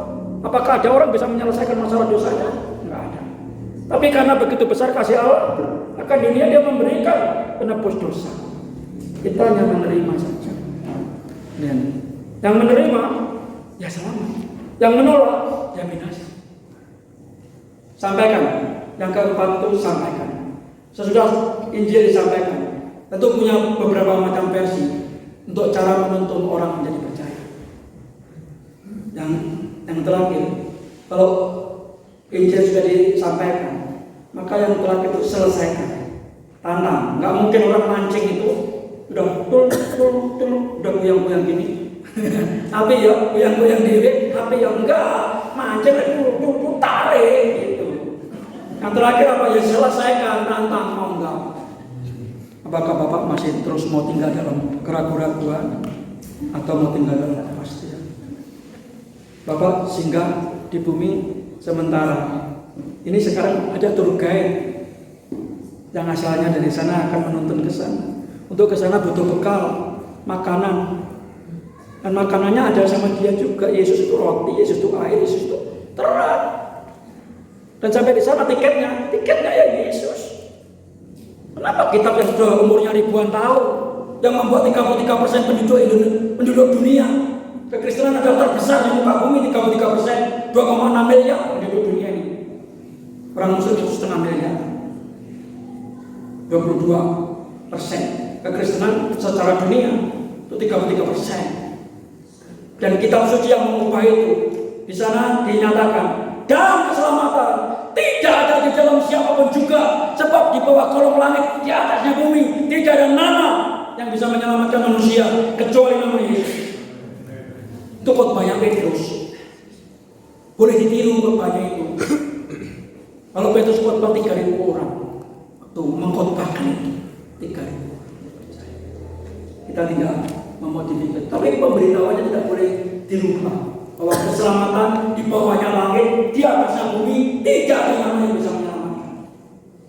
Apakah ada orang bisa menyelesaikan masalah dosanya? Enggak ada. Tapi karena begitu besar kasih Allah akan dunia, dia memberikan penebus dosa. Kita hanya menerima saja. Yang menerima, ya selamat. Yang menolak, ya binasa. Sampaikan. Yang keempat itu sampaikan. Sesudah Injil disampaikan, tentu punya beberapa macam versi untuk cara menuntun orang menjadi percaya. Yang terakhir, kalau Injil sudah disampaikan, maka yang terakhir itu selesaikan. Tanam. Nggak mungkin orang mancing itu udah udah goyang-goyang gini. Tapi ya goyang-goyang diri, tapi ya enggak mancing itu tarik gitu. Yang terakhir apa? Ya selesaikan, tantang, mau enggak. Apakah Bapak masih terus mau tinggal dalam keraguan-keraguan atau mau tinggal dalam kepastian? Bapak singgah di bumi sementara. Ini sekarang ada tour guide yang asalnya dari sana akan menuntun ke sana. Untuk ke sana butuh bekal, makanan. Dan makanannya ada sama dia juga. Yesus itu roti, Yesus itu air, Yesus itu terang. Dan sampai di sana tiketnya ya Yesus. Kenapa kitab yang sudah umurnya ribuan tahun, yang membuat 33% penduduk dunia, kekristenan adalah terbesar di muka bumi, 33%, 2,6 miliar penduduk dunia ini. Orang Muslim itu 0,5 miliar, 22%. Kekristenan secara dunia itu 33%. Dan kitab suci yang mengubah itu, di sana dinyatakan dan keselamatan tidak ada di dalam siapapun juga, sebab di bawah kolong langit, di atasnya bumi, tidak ada nama yang bisa menyelamatkan manusia kecuali nama Yesus. Itu khotbahnya Petrus. Boleh ditiru khotbahnya itu. Kalau Petrus khotbah 3.000 orang, waktu mengkhotbahkan itu 3.000. Kita tidak memodifikasi, tapi pemberitahuannya tidak boleh dirubah. Bahwa keselamatan di bawahnya langit, di atasnya bumi, tidak ada nama yang bisa menyelamatkan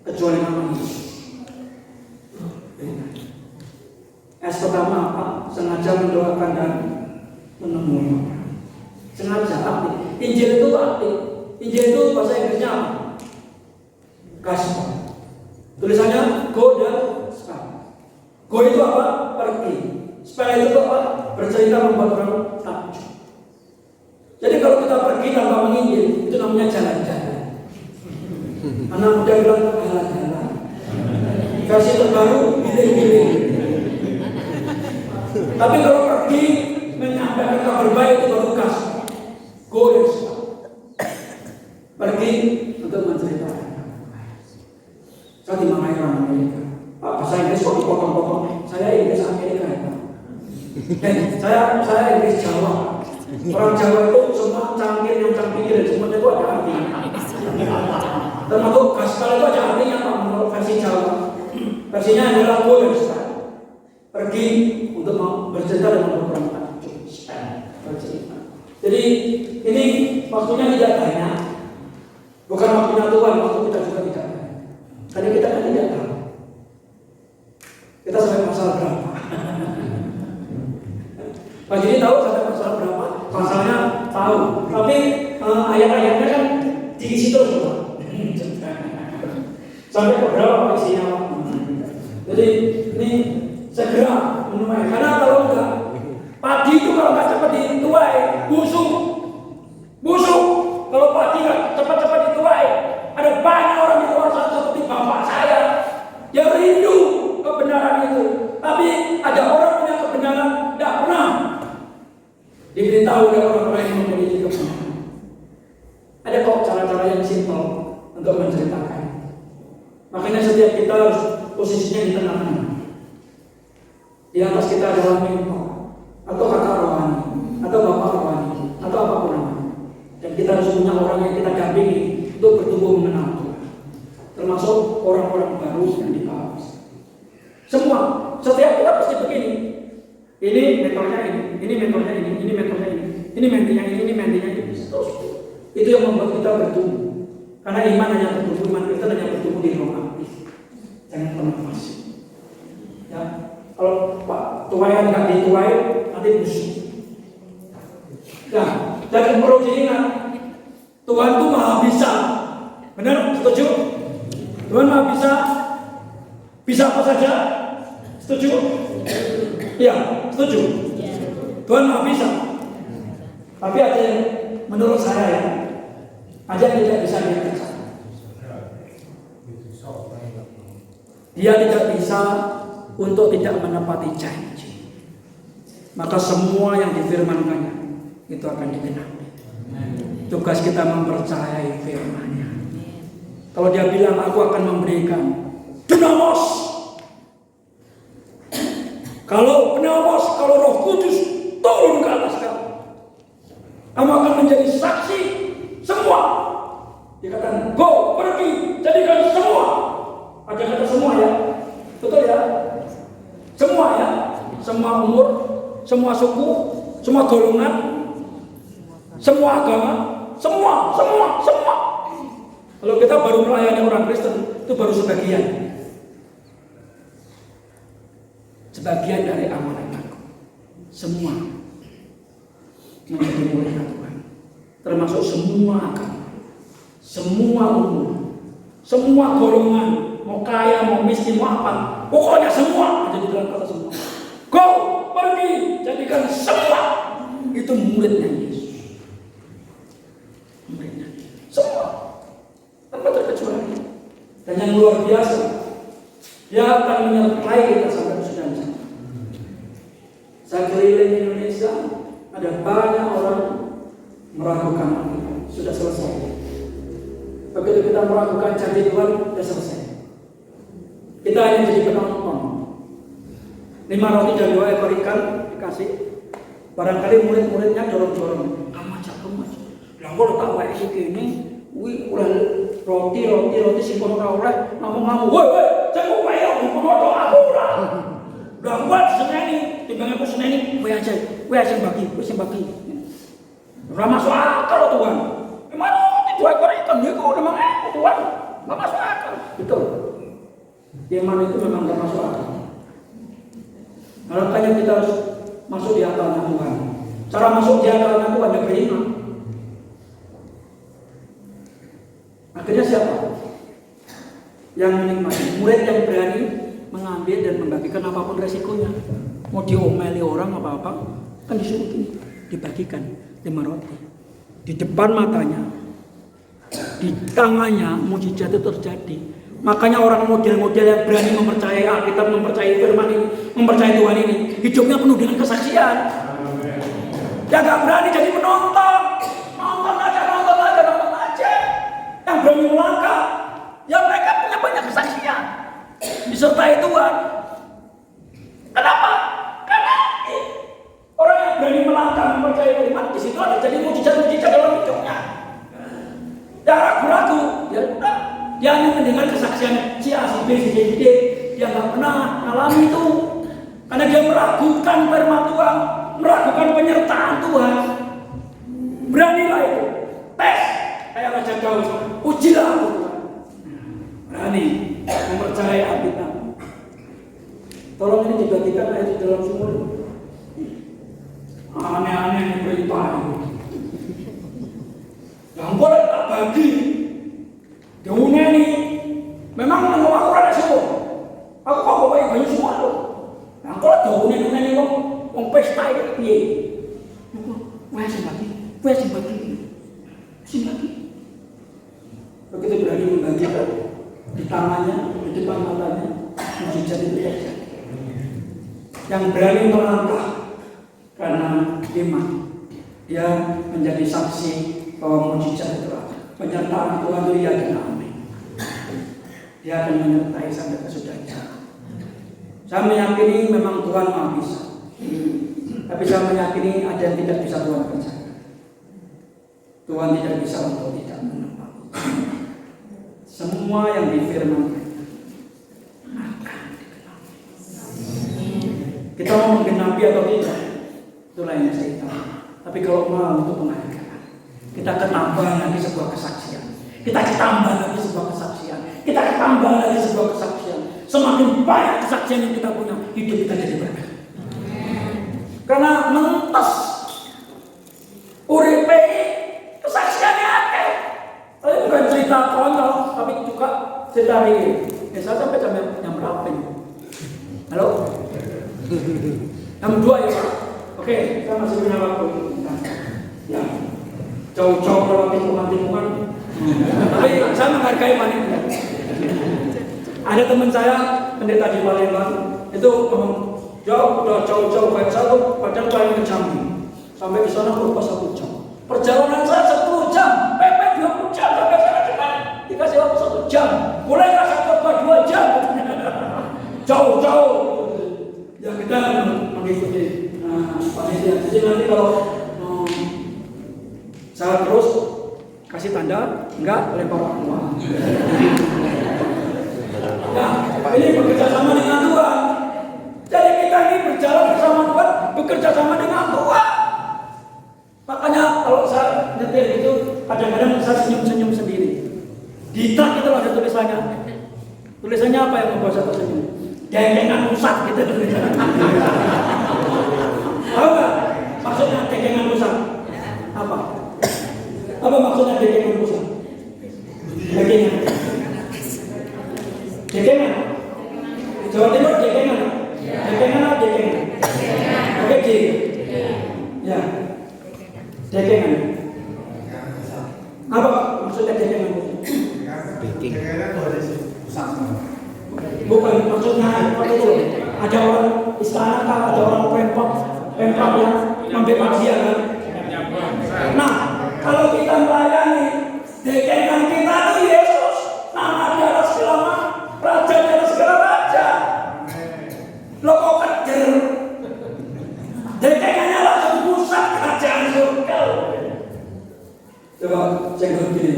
kecuali nama Yesus. S pertama apa? Sengaja mendoakan dan menemui orang. Sengaja aktif. Injil itu aktif. Injil itu bahasa Inggrisnya apa? Gospel. Tulisannya go dan spell. Go itu apa? bercerita membuat orang takjub. Jadi kalau kita pergi tanpa menginjil, itu namanya jalan-jalan. Anak muda bilang jalan-jalan. Versi terbaru, giling-giling. Tapi kalau pergi menyampaikan kabar baik itu baru kas. Goes. Pergi untuk menceritakan. Saya dimarahi orang Amerika. Pak, bahasa Inggris kok dipotong-potong? Saya Inggris Amerika ya Pak. Saya Inggris Jawa. Orang Jawa itu semua cangkir yang cangkir, semuanya itu ada artinya. Termasuk gaspal itu ada artinya Pak menurut versi Jawa. Versinya adalah goes. Pergi untuk bercerita dengan orang takjub. Jadi ini waktunya tidak banyak. Bukan waktunya Tuhan, waktu kita juga tidak banyak. Karena kita kan tidak tahu. Kita sampai pasal berapa? Pak Jadi tahu sampai pasal berapa? Pasalnya tahu. Tapi ayat-ayatnya kan diisi terus Pak. Sampai ke berapa isinya? Jadi ini segera menuai. Karena kalau enggak, padi itu kalau nggak cepat dituai, busuk. Kalau padi nggak cepat-cepat dituai, ada banyak orang di luar sana seperti bapak saya yang rindu kebenaran itu. Tapi ada orang punya kebenaran tidak pernah diberitahu oleh orang-orang yang memiliki kebenaran. Ada kok cara-cara yang simpel untuk menceritakan. Makanya setiap kita harus posisinya di tengah-tengah. Di atas kita adalah mentor, atau kakak rohani, atau bapak rohani, atau apapun namanya. Dan kita harus punya orang yang kita dampingi untuk bertumbuh mengenal Tuhan. Termasuk orang-orang baru yang dibahas. Semua, setiap kita pasti begini. Ini mentornya ini mentornya ini, ini mentornya ini mentornya ini. Terus itu yang membuat kita bertumbuh. Karena iman hanya bertumbuh, iman kita hanya bertumbuh di ruang aktif. Jangan pernah pasif. Ya. Kalau Pak tuayan nggak dituai, nanti busuk. Nah, dan perlu diingat, Tuhan itu maha bisa. Benar? Setuju? Tuhan maha bisa. Bisa apa saja? Setuju? Iya, setuju. Tuhan maha bisa. Tapi ada yang menurut saya ya, ada yang tidak bisa dia kerjakan. Dia tidak bisa untuk tidak menepati janji. Maka semua yang difirmankannya itu akan digenapi. Tugas kita mempercayai firman-Nya. Kalau dia bilang aku akan memberikan dinamos. Kalau Roh Kudus turun ke atas kamu, kamu akan menjadi saksi semua. Dikatakan go, pergi, jadikan semua. Ada kata semua ya, betul ya? Semua ya, semua umur, semua suku, semua golongan, semua agama, semua. Kalau kita baru melayani orang Kristen, itu baru sebagian dari amanat aku. Semua menjadi murid Tuhan, termasuk semua agama, semua umur, semua golongan, mau kaya, mau miskin, mau apa, pokoknya semua jadi dalam kata semua. Go, pergi, jadikan semua itu muridnya Yesus. Muridnya semua, tanpa terkecuali. Dan yang luar biasa, dia akan menyertai kita sampai kesudahan zaman. Saya keliling Indonesia, ada banyak orang meragukan kita. Sudah selesai. Begitu kita meragukan janji Tuhan, sudah selesai. Kita hanya jadi penonton. 5 roti dan 2 ekor ikan dikasih. Barangkali murid-muridnya dorong-dorong. Kamu aja. Lah kok tak wae iki kene, kuwi ulah roti sing ora oleh ngomong-ngomong. Woi, jangan wae yo ngono aku ora. Lah buat seneni, timbang aku seneni, kowe aja sing bagi. Ora masuk akal Tuhan. Gimana roti 2 ekor ikan niku memang Tuhan. Enggak masuk akal. Betul. Iman itu memang enggak masuk akal. Makanya kita harus masuk di akalnya Tuhan. Cara masuk di akalnya Tuhan adalah beriman. Akhirnya siapa? Yang menikmati. Murid yang berani mengambil dan membagikan apapun resikonya. Mau diomeli orang apa-apa, Kan disuruh gini, dibagikan 5 roti. Di depan matanya, di tangannya mujizat itu terjadi. Makanya orang model-model yang berani mempercayai Alkitab, mempercayai firman ini, mempercayai Tuhan ini, hidupnya penuh dengan kesaksian. Dia gak berani jadi penonton. Nonton aja. Yang berani melangkah, ya mereka punya banyak kesaksian disertai Tuhan. Kenapa? Karena orang yang berani melangkah mempercayai firman, di situ ada jadi mujizat-mujizat dalam hidupnya. Dia ragu-ragu, dia hanya mendengar kesaksian si A, si B, si C, si D. Dia nggak pernah mengalami itu, karena dia meragukan firman Tuhan, meragukan penyertaan Tuhan. Beranilah itu, tes kayak Raja Daud, ujilah aku Tuhan. Berani mempercayai Alkitab. Tolong ini dibagikan ayat di dalam sumur. Aneh-aneh yang berlimpah. Yang boleh tak bagi. Daunnya ini memang menurut aku ada semua. Aku kok bawa banyak semua loh. Yang kalau daunnya ini wong pesta itu piye? Wes bagi. Begitu berani membagikan di tangannya, di depan matanya, mujizat itu terjadi. Yang berani melangkah karena iman, dia menjadi saksi bahwa mujizat itu ada. Penyertaan Tuhan itu ya dan amin. Dia akan menyertai sampai kesudahan jalan. Saya meyakini memang Tuhan Maha bisa, tapi saya meyakini ada yang tidak bisa Tuhan kerjakan. Tuhan tidak bisa untuk tidak menepati. Semua yang difirmankan akan digenapi. Kita mau menggenapi atau tidak, itulah yang saya tahu. Tapi kalau mau untuk menghargai, kita ketambah lagi sebuah kesaksian. Kita ketambah lagi sebuah kesaksian. Kita ketambah lagi sebuah kesaksian. Semakin banyak kesaksian yang kita punya, hidup kita jadi berkah. Karena mentas uripe kesaksiannya ada. Tapi bukan cerita konyol, tapi juga cerita real. Saya sampai jam berapa ini? Halo? Jam 2 ya Pak? Oke, saya masih punya waktu. Ya, jauh-jauh lewat tikungan-tikungan. Tapi saya menghargai panitia. Ada teman saya pendeta di Palembang itu udah jauh-jauh kayak saya tuh padahal paling ke Jambi. Sampai di sana berupa 1 jam. Perjalanan saya 10 jam, PP 20 jam sampai sana cuma dikasih waktu 1 jam. Mulai rasa coba 2 jam. Jauh-jauh. Ya kita mengikuti panitia. Jadi nanti kalau saya terus kasih tanda, enggak lempar uang. Nah, ini bekerja sama dengan Tuhan. Jadi kita ini berjalan bersama Tuhan, bekerja sama dengan Tuhan. Makanya kalau saya nyetir itu, kadang-kadang saya senyum-senyum sendiri. Di truk itu ada tulisannya. Tulisannya apa yang membuat saya tersenyum? Dekengan rusak gitu. Tahu nggak maksudnya dekengan rusak? Apa? Apa maksudnya dekengan rusak? Dekengan. Dekengan. Jawa Timur dekengan. Dekengan atau dekengan? Oke, J. Ya. Dekengan. Apa maksudnya dekengan? Bukan maksudnya apa itu? Ada orang istana kan, ada orang pemprov yang membebas dia kan. Nah, kalau kita melayani dekengan kita itu Yesus, nama dia adalah segala raja, dia adalah segala raja. Lo kok kejar? Dekengannya langsung pusat kerajaan surga. Coba cek begini,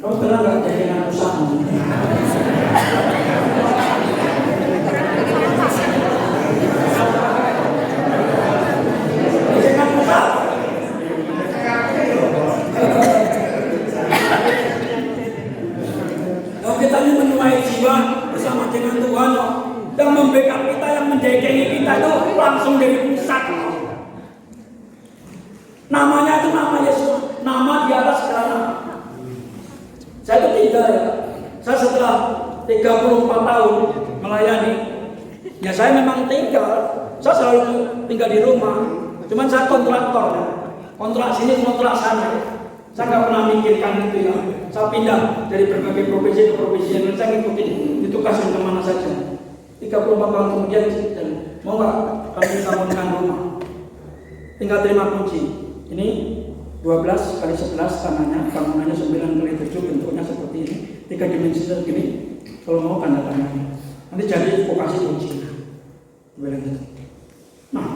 kamu pernah nggak dekengan pusat? Kalau kita ini menuai jiwa bersama dengan Tuhan, yang membackup kita, yang mendekengi kita itu langsung dari pusat. Namanya itu nama Yesus, nama di atas segala nama. Saya itu tidak ya. Saya setelah 34 tahun melayani, ya saya memang tinggal. Saya selalu tinggal di rumah. Cuman saya kontraktor, ya. Kontrak sini, kontrak sana. Saya nggak pernah mikirkan itu ya. Saya pindah dari berbagai provinsi ke provinsi yang saya ngikutin itu kasus kemana saja. 34 tahun kemudian, mau nggak kami bangunkan rumah? Tinggal terima kunci. Ini 12 kali 11 tanahnya, bangunannya 9 kali 7, bentuknya seperti ini, 3 dimensi segini. Kalau mau tanda tangannya. Nanti jadi vokasi kunci. Nah,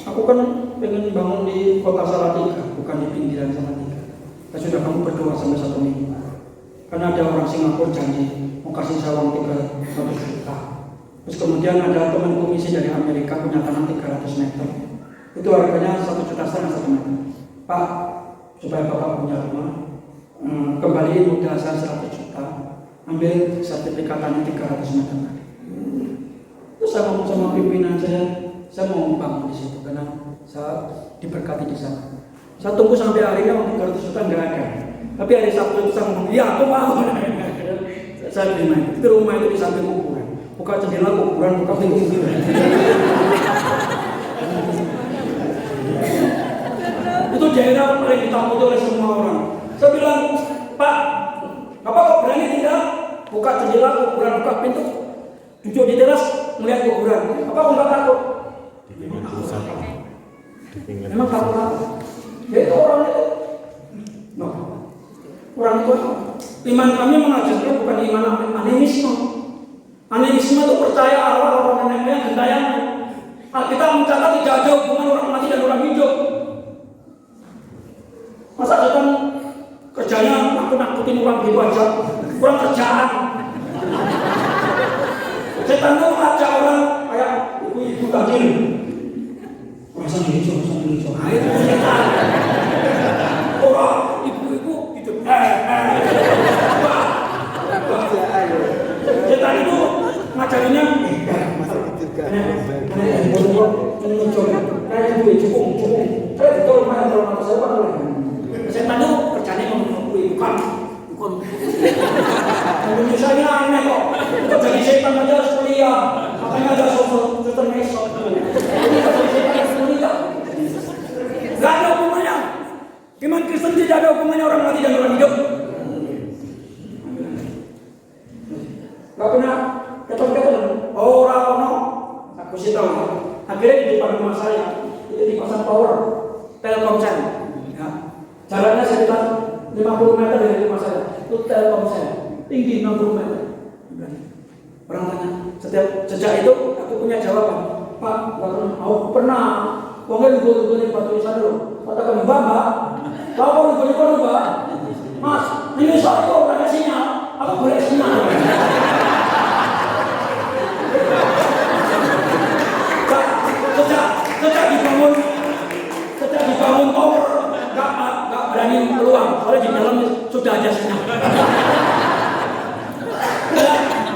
aku kan pengen bangun di kota Salatiga, bukan di pinggiran Salatiga. Saya sudah kamu berdoa sampai 1 minggu. Karena ada orang Singapura janji mau kasih saya uang 300 juta. Terus kemudian ada teman komisi dari Amerika punya tanah 300 meter. Itu harganya 1,5 juta 1 meter. Pak, supaya Bapak punya rumah, kembaliin modal saya 100 juta, ambil sertifikat tanah 300 meter. Terus saya ngomong sama pimpinan saya mau bangun di situ karena saya diberkati di sana. Saya tunggu sampai akhirnya uang 300 juta nggak ada. Tapi hari Sabtu itu saya ngomong, iya aku mau. Saya terima itu rumah itu di samping kuburan. Buka jendela kuburan, buka pintu kuburan. Itu daerah paling ditakuti oleh semua orang. Saya bilang, Pak, Bapak kok berani tidak buka jendela kuburan, buka pintu, duduk di teras melihat kuburan? Bapak kok nggak takut? Memang takut apa? Ya itu orang itu. No. Orang itu iman kami mengajarkan bukan iman animisme. Animisme itu percaya Allah orang nenek gentayangan. Kita mencatat tidak ada hubungan orang mati dan orang hidup. Masa setan kerjanya nakut-nakutin orang gitu aja, kurang kerjaan. Setan itu ngajak orang kayak ibu-ibu tadi. Rasa hijau. Nah itu setan. Orang ibu-ibu gitu. Setan itu ngajarinnya kayak gue cukup. Saya betul lumayan kalau mata saya apa lagi. Setan itu kerjanya ngomong-ngomong bukan. Indonesia-nya aneh kok. Untuk jadi setan aja harus kuliah. Makanya ada suster mesok. Ini kalau jadi setan harus kuliah. Gak ada hubungannya. Iman Kristen tidak ada hubungannya orang mati dan orang hidup. Gak pernah keton-keton. Orang-orang. Aku sih tahu. Akhirnya di depan rumah saya itu dipasang power Telkomsel. Ya. Jalannya sekitar 50 meter dari rumah saya. Itu Telkomsel. Tinggi 60 meter. Orang tanya. Sejak itu aku punya jawaban. Pak, nggak pernah. Aku pernah. Uangnya lugu-lugu batu sana loh. Katakan Mbak. Bapak lugu-lugu Mbak. Mas, ini saya kok nggak ada sinyal. Aku boleh sinyal. Sejak dibangun tower, nggak berani keluar. Soalnya di dalam sudah ada sinyal.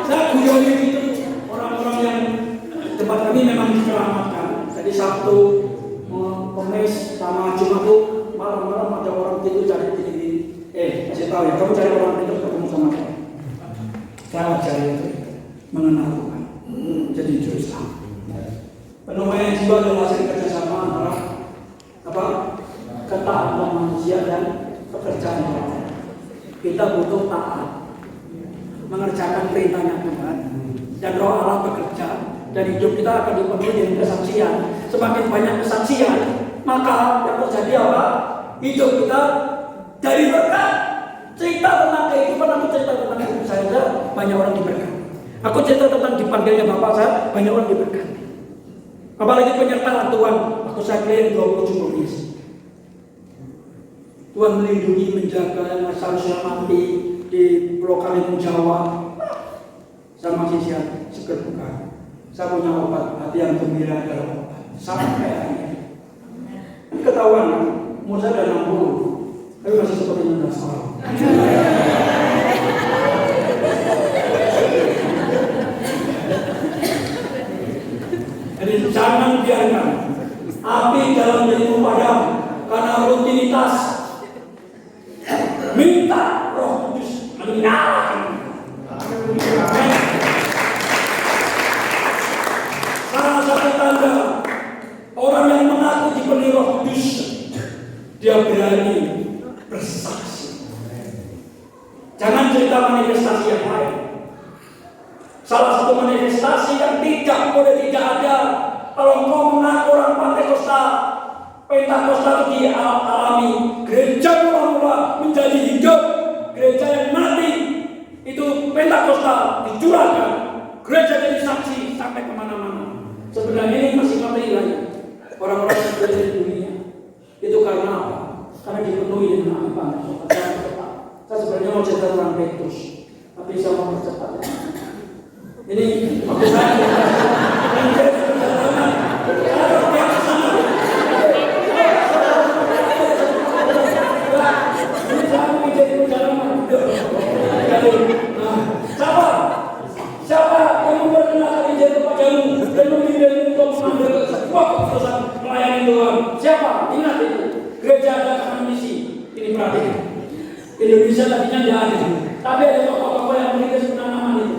Saya guyoni gitu orang-orang yang tempat kami memang diselamatkan. Jadi Sabtu, Kamis sama Jumat tuh malam-malam ada orang itu cari di kasih tahu ya, kamu cari orang itu ketemu sama saya. Saya cari itu mengenal Tuhan, jadi juru Islam. Penemuan jiwa adalah hasil kerjasama antara ketaatan manusia dan pekerjaan Allah. Kita butuh taat, mengerjakan perintahnya Tuhan, dan Roh Allah bekerja, dan hidup kita akan dipenuhi dengan kesaksian. Semakin banyak kesaksian, maka yang terjadi apa? Hidup kita dari berkat. Cerita tentang kehidupan, aku cerita tentang hidup saya, banyak orang diberkati. Aku cerita tentang dipanggilnya Bapak saya, banyak orang diberkati. Apalagi penyertaan Tuhan, aku saya klaim 27 provinsi. Tuhan melindungi, menjaga, yang seharusnya mati di Pulau Kalimantan Jawa. Saya masih siap, seger bukan. Saya punya obat, hati yang gembira adalah obat. Sampai akhirnya. Ini ketahuan, umur saya sudah 60, tapi masih seperti 16 tahun. Jadi jangan biarkan api dalam dirimu padam karena rutinitas. Minta Roh Kudus menyalakan. Salah satu tanda orang yang mengaku dipenuhi Kudus, dia berani bersaksi. Jangan cerita manifestasi yang lain. Salah satu manifestasi yang tidak ada kalau engkau mengaku orang Pentakosta. Pentakosta itu dialami. Gereja mula-mula menjadi hidup. Gereja yang mati itu Pentakosta dicurahkan. Gereja jadi saksi sampai kemana-mana. Sebenarnya ini masih materi lain. Orang-orang yang berada di dunia itu karena apa? Karena dipenuhi dengan apa? Saya sebenarnya mau cerita tentang Petrus, tapi saya mau percepat. Ini waktu saya menjadi perjalanan, ini saya mau menjadi perjalanan. Siapa yang memperkenalkan Injil kepadamu dan membimbingmu untuk mengambil sebuah keputusan melayani Tuhan? Siapa? Ingat itu. Gereja ada karena misi. Ini perhatikan. Indonesia tadinya tidak ada, tapi ada tokoh-tokoh yang memiliki penanaman itu.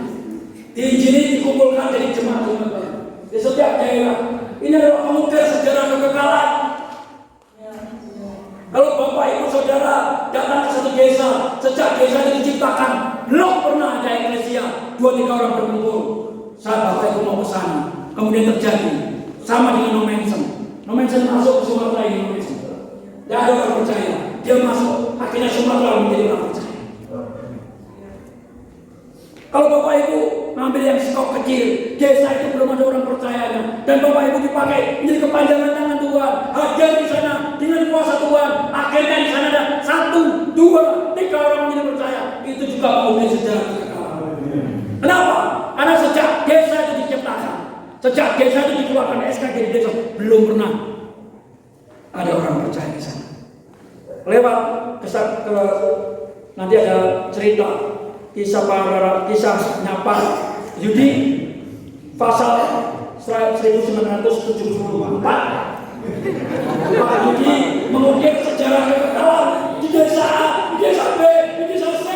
Di Injil ini dikumpulkan jadi jemaat-jemaat di setiap daerah. Ini adalah pengukir sejarah kekekalan. Kalau Bapak Ibu Saudara datang ke satu desa, sejak desa itu diciptakan, belum pernah ada eklesia 2-3 orang berkumpul. Saat Bapak Ibu mau ke sana, kemudian terjadi sama dengan No Mansion. No Mansion masuk ke Sumatera ini, No Mansion. Tidak ada orang percaya. Dia masuk, akhirnya Sumatera menjadi orang percaya. Kalau Bapak Ibu ngambil yang skop kecil, desa itu belum ada orang percayanya, dan Bapak Ibu dipakai menjadi kepanjangan tangan Tuhan, hadir di sana dengan kuasa Tuhan. Akhirnya di sana ada 1, 2, 3 orang menjadi percaya. Itu juga mengukir sejarah kekekalan. Kenapa? Karena sejak desa itu diciptakan, sejak desa itu dikeluarkan SKG di desa, belum pernah ada orang percaya di sana. Lewat nanti ada cerita kisah nyapa Yudi pasal 1974. Pak Yudi mengukir sejarah kekekalan di desa B, di desa C.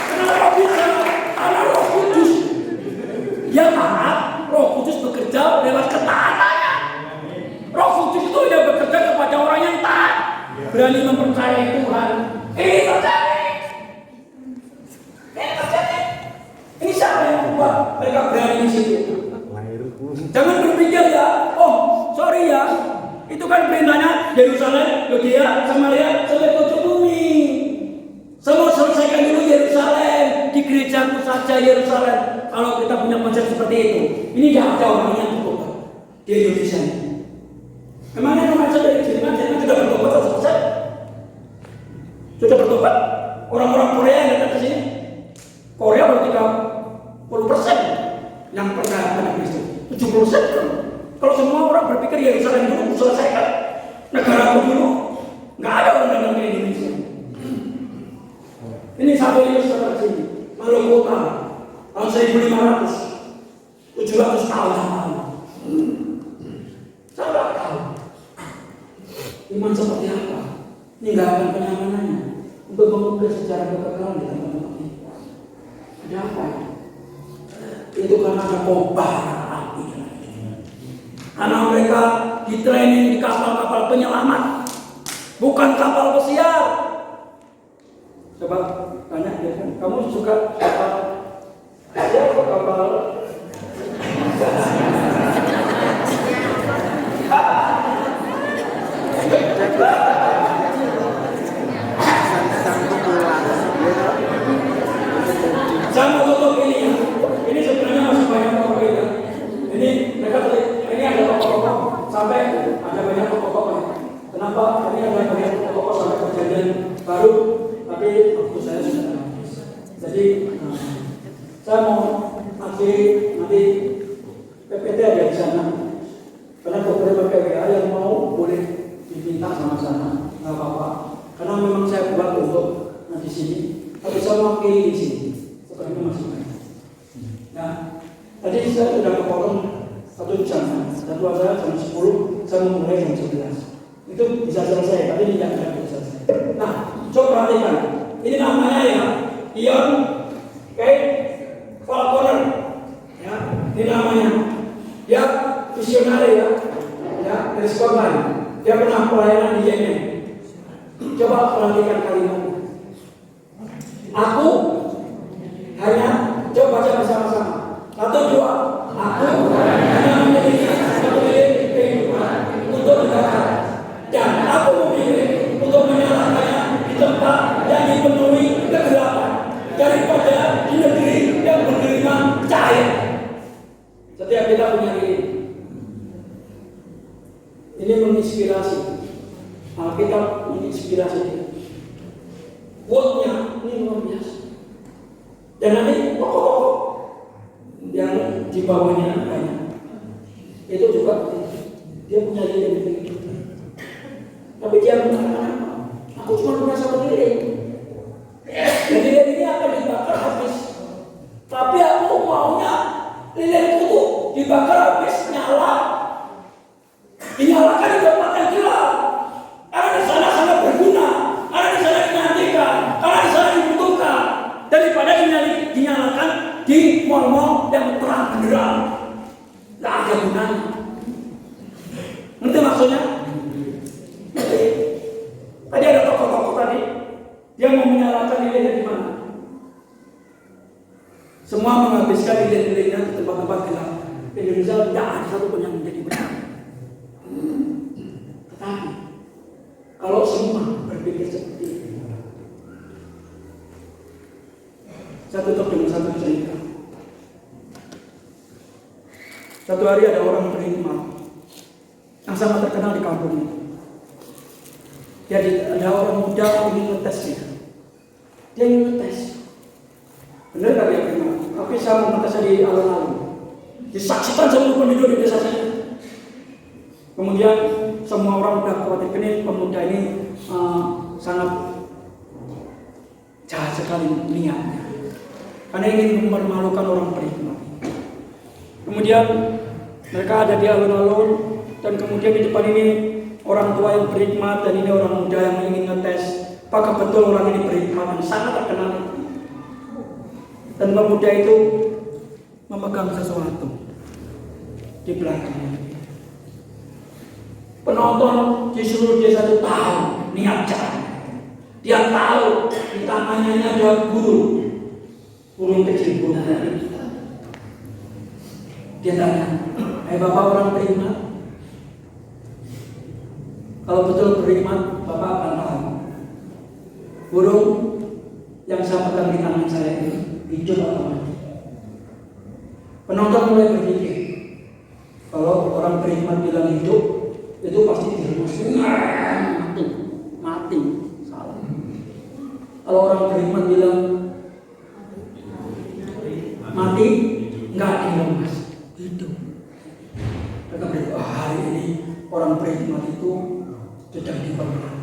Kenapa bisa? Karena Roh Kudus. Ya maaf, Roh Kudus bekerja lewat ketaatan. Roh Kudus itu tidak bekerja kepada orang yang taat, berani mempercayai Tuhan. Ini terjadi. Ini siapa yang membuat mereka berani di situ? Jangan berpikir ya, oh sorry ya, itu kan perintahnya Yerusalem, Yudea, Samaria, sampai ujung bumi. Semua selesaikan dulu Yerusalem, di gerejaku saja Yerusalem. Kalau kita punya konsep seperti itu, ini tidak ada orang yang bertobat di Indonesia. Kemana yang masuk dari Jerman sudah bertobat atau selesai? Sudah bertobat. Orang-orang Korea yang datang ke sini, Korea baru 30% yang percaya pada Kristus. 70% kan? Kalau semua orang berpikir Yerusalem dulu selesaikan, negara dulu, nggak ada orang datang ke Indonesia. Ini satu Yesus datang ke sini, Maluku Utara, tahun 1500, 700 tahun yang lalu. Saya nggak tahu iman seperti apa, meninggalkan kenyamanannya untuk mengukir sejarah kekekalan di tempat-tempat ini. Ada apa? Itu karena ada kobaran api. Karena mereka di-training di kapal-kapal penyelamat, bukan kapal pesiar. Coba tanya dia kan, kamu suka kapal pesiar atau kapal? Saya mau tutup ini ya. Ini sebenarnya masih banyak tokoh ya. Ini mereka ini ada tokoh-tokoh sampai ada banyak tokoh-tokoh. Kenapa? Ini ada banyak tokoh sampai kejadian baru. Tapi waktu saya sudah habis. Jadi saya mau akhiri nanti PPT ada di sana. Karena beberapa PWA yang mau boleh diminta sama sana, nggak apa-apa. Karena memang saya buat untuk di sini. Tapi saya mau akhiri di sini. Sebenarnya masih banyak. Nah, tadi saya sudah kepotong 1 jam. Jadwal saya jam 10, saya memulai jam 11. Itu bisa selesai, tapi tidak bisa selesai. Nah, coba perhatikan. Ini namanya ya, Ion Kate Falconer. Ya, ini namanya. Dia visioner ya, garis korban. Dia pernah pelayanan di Yemen. Coba perhatikan kalimatnya. Aku hanya, coba baca bersama-sama. 1, 2. Aku hanya memiliki satu milik kehidupan untuk dibakar, dan aku memilih untuk menyalakannya di tempat yang dipenuhi kegelapan daripada di negeri yang menerima cahaya. Setiap kita punya ini menginspirasi. Alkitab menginspirasi kita. Quote-nya ini luar biasa. Dan nanti pokok-pokok yang di bawahnya banyak. Itu juga dia punya lirik. Tapi dia mengatakan, aku cuma punya satu lirik. Dan lirik ini akan dibakar habis. Tapi aku maunya lilin itu dibakar habis, dinyalakan di tempat yang gelap. Karena di sana sangat berguna, karena di sana dinantikan, karena di sana dibutuhkan, daripada dinyalakan di mall-mall yang terang benderang. Tidak ada gunanya. Ngerti maksudnya? Tadi ada tokoh-tokoh tadi, dia mau menyalakan lilinnya di mana? Semua menghabiskan lilin-lilinnya di tempat-tempat gelap. Indonesia tidak ada satu pun yang menjadi benar. Tetapi kalau semua berpikir seperti itu, saya tutup dengan satu cerita. Satu hari ada orang beriman yang sangat terkenal di kampung itu. Jadi ada orang muda ingin ngetes dia. Dia ingin ngetes. Benar nggak dia beriman? Tapi saya mau ngetesnya di alun-alun. Disaksikan seluruh penduduk di desa saya. Kemudian semua orang sudah khawatir, ini pemuda ini sangat jahat sekali niatnya, karena ingin mempermalukan orang beriman. Kemudian mereka ada di alun-alun, dan kemudian di depan ini orang tua yang berhikmat, dan ini orang muda yang ingin ngetes apakah betul orang ini berhikmat, dan sangat terkenal. Dan pemuda itu memegang sesuatu di belakangnya. Penonton di seluruh desa itu tahu niat jahat. Dia tahu di tangannya ada burung kecil, burung putih. Dia tanya, Bapak orang beriman? Kalau betul beriman, Bapak akan tahu burung yang saya pegang di tangan saya ini hidup atau mati. Penonton mulai berpikir, kalau orang beriman bilang hidup, itu pasti diremas mati, salah. Kalau orang beriman bilang mati, enggak diremas, hidup. Mereka berkata, hari ini orang beriman itu sedang diperlukan.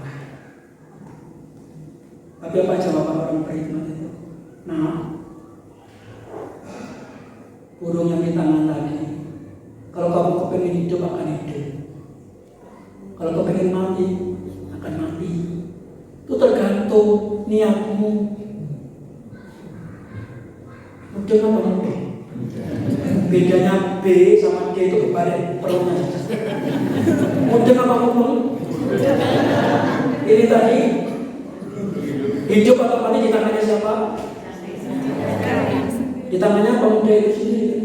Tapi apa jawaban orang beriman itu? Nah, burung yang di tangan tadi, kalau kamu kepengen hidup akan hidup, kalau kepengen mati akan mati. Itu tergantung niatmu. Mudah apa mudah? Bedanya B sama D itu kebalik perlunya. Mudah apa mudah? Ini tadi hidup atau mati di tangannya siapa? Di tangannya pemuda itu sendiri.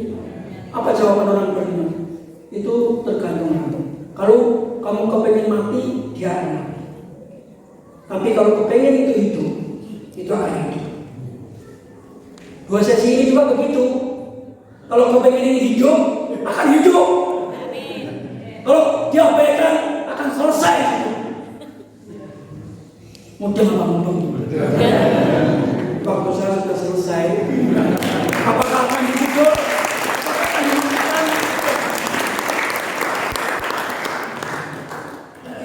Apa jawaban orang beriman? Itu tergantung. Kalau kamu kepengen mati, dia akan mati. Tapi kalau kepengen itu hidup, itu akan hidup. Dua sesi ini juga begitu. Kalau kepengen ini hidup, akan hidup. Kalau diabaikan, akan selesai. Mudah apa mudah? Waktu saya sudah selesai. Apakah akan hidup?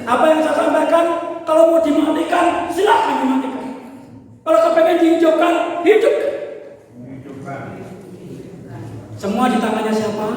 Apa yang saya sampaikan, kalau mau dimatikan, silakan dimatikan. Kalau kepengen dihidupkan, hidup. Semua di tangannya siapa?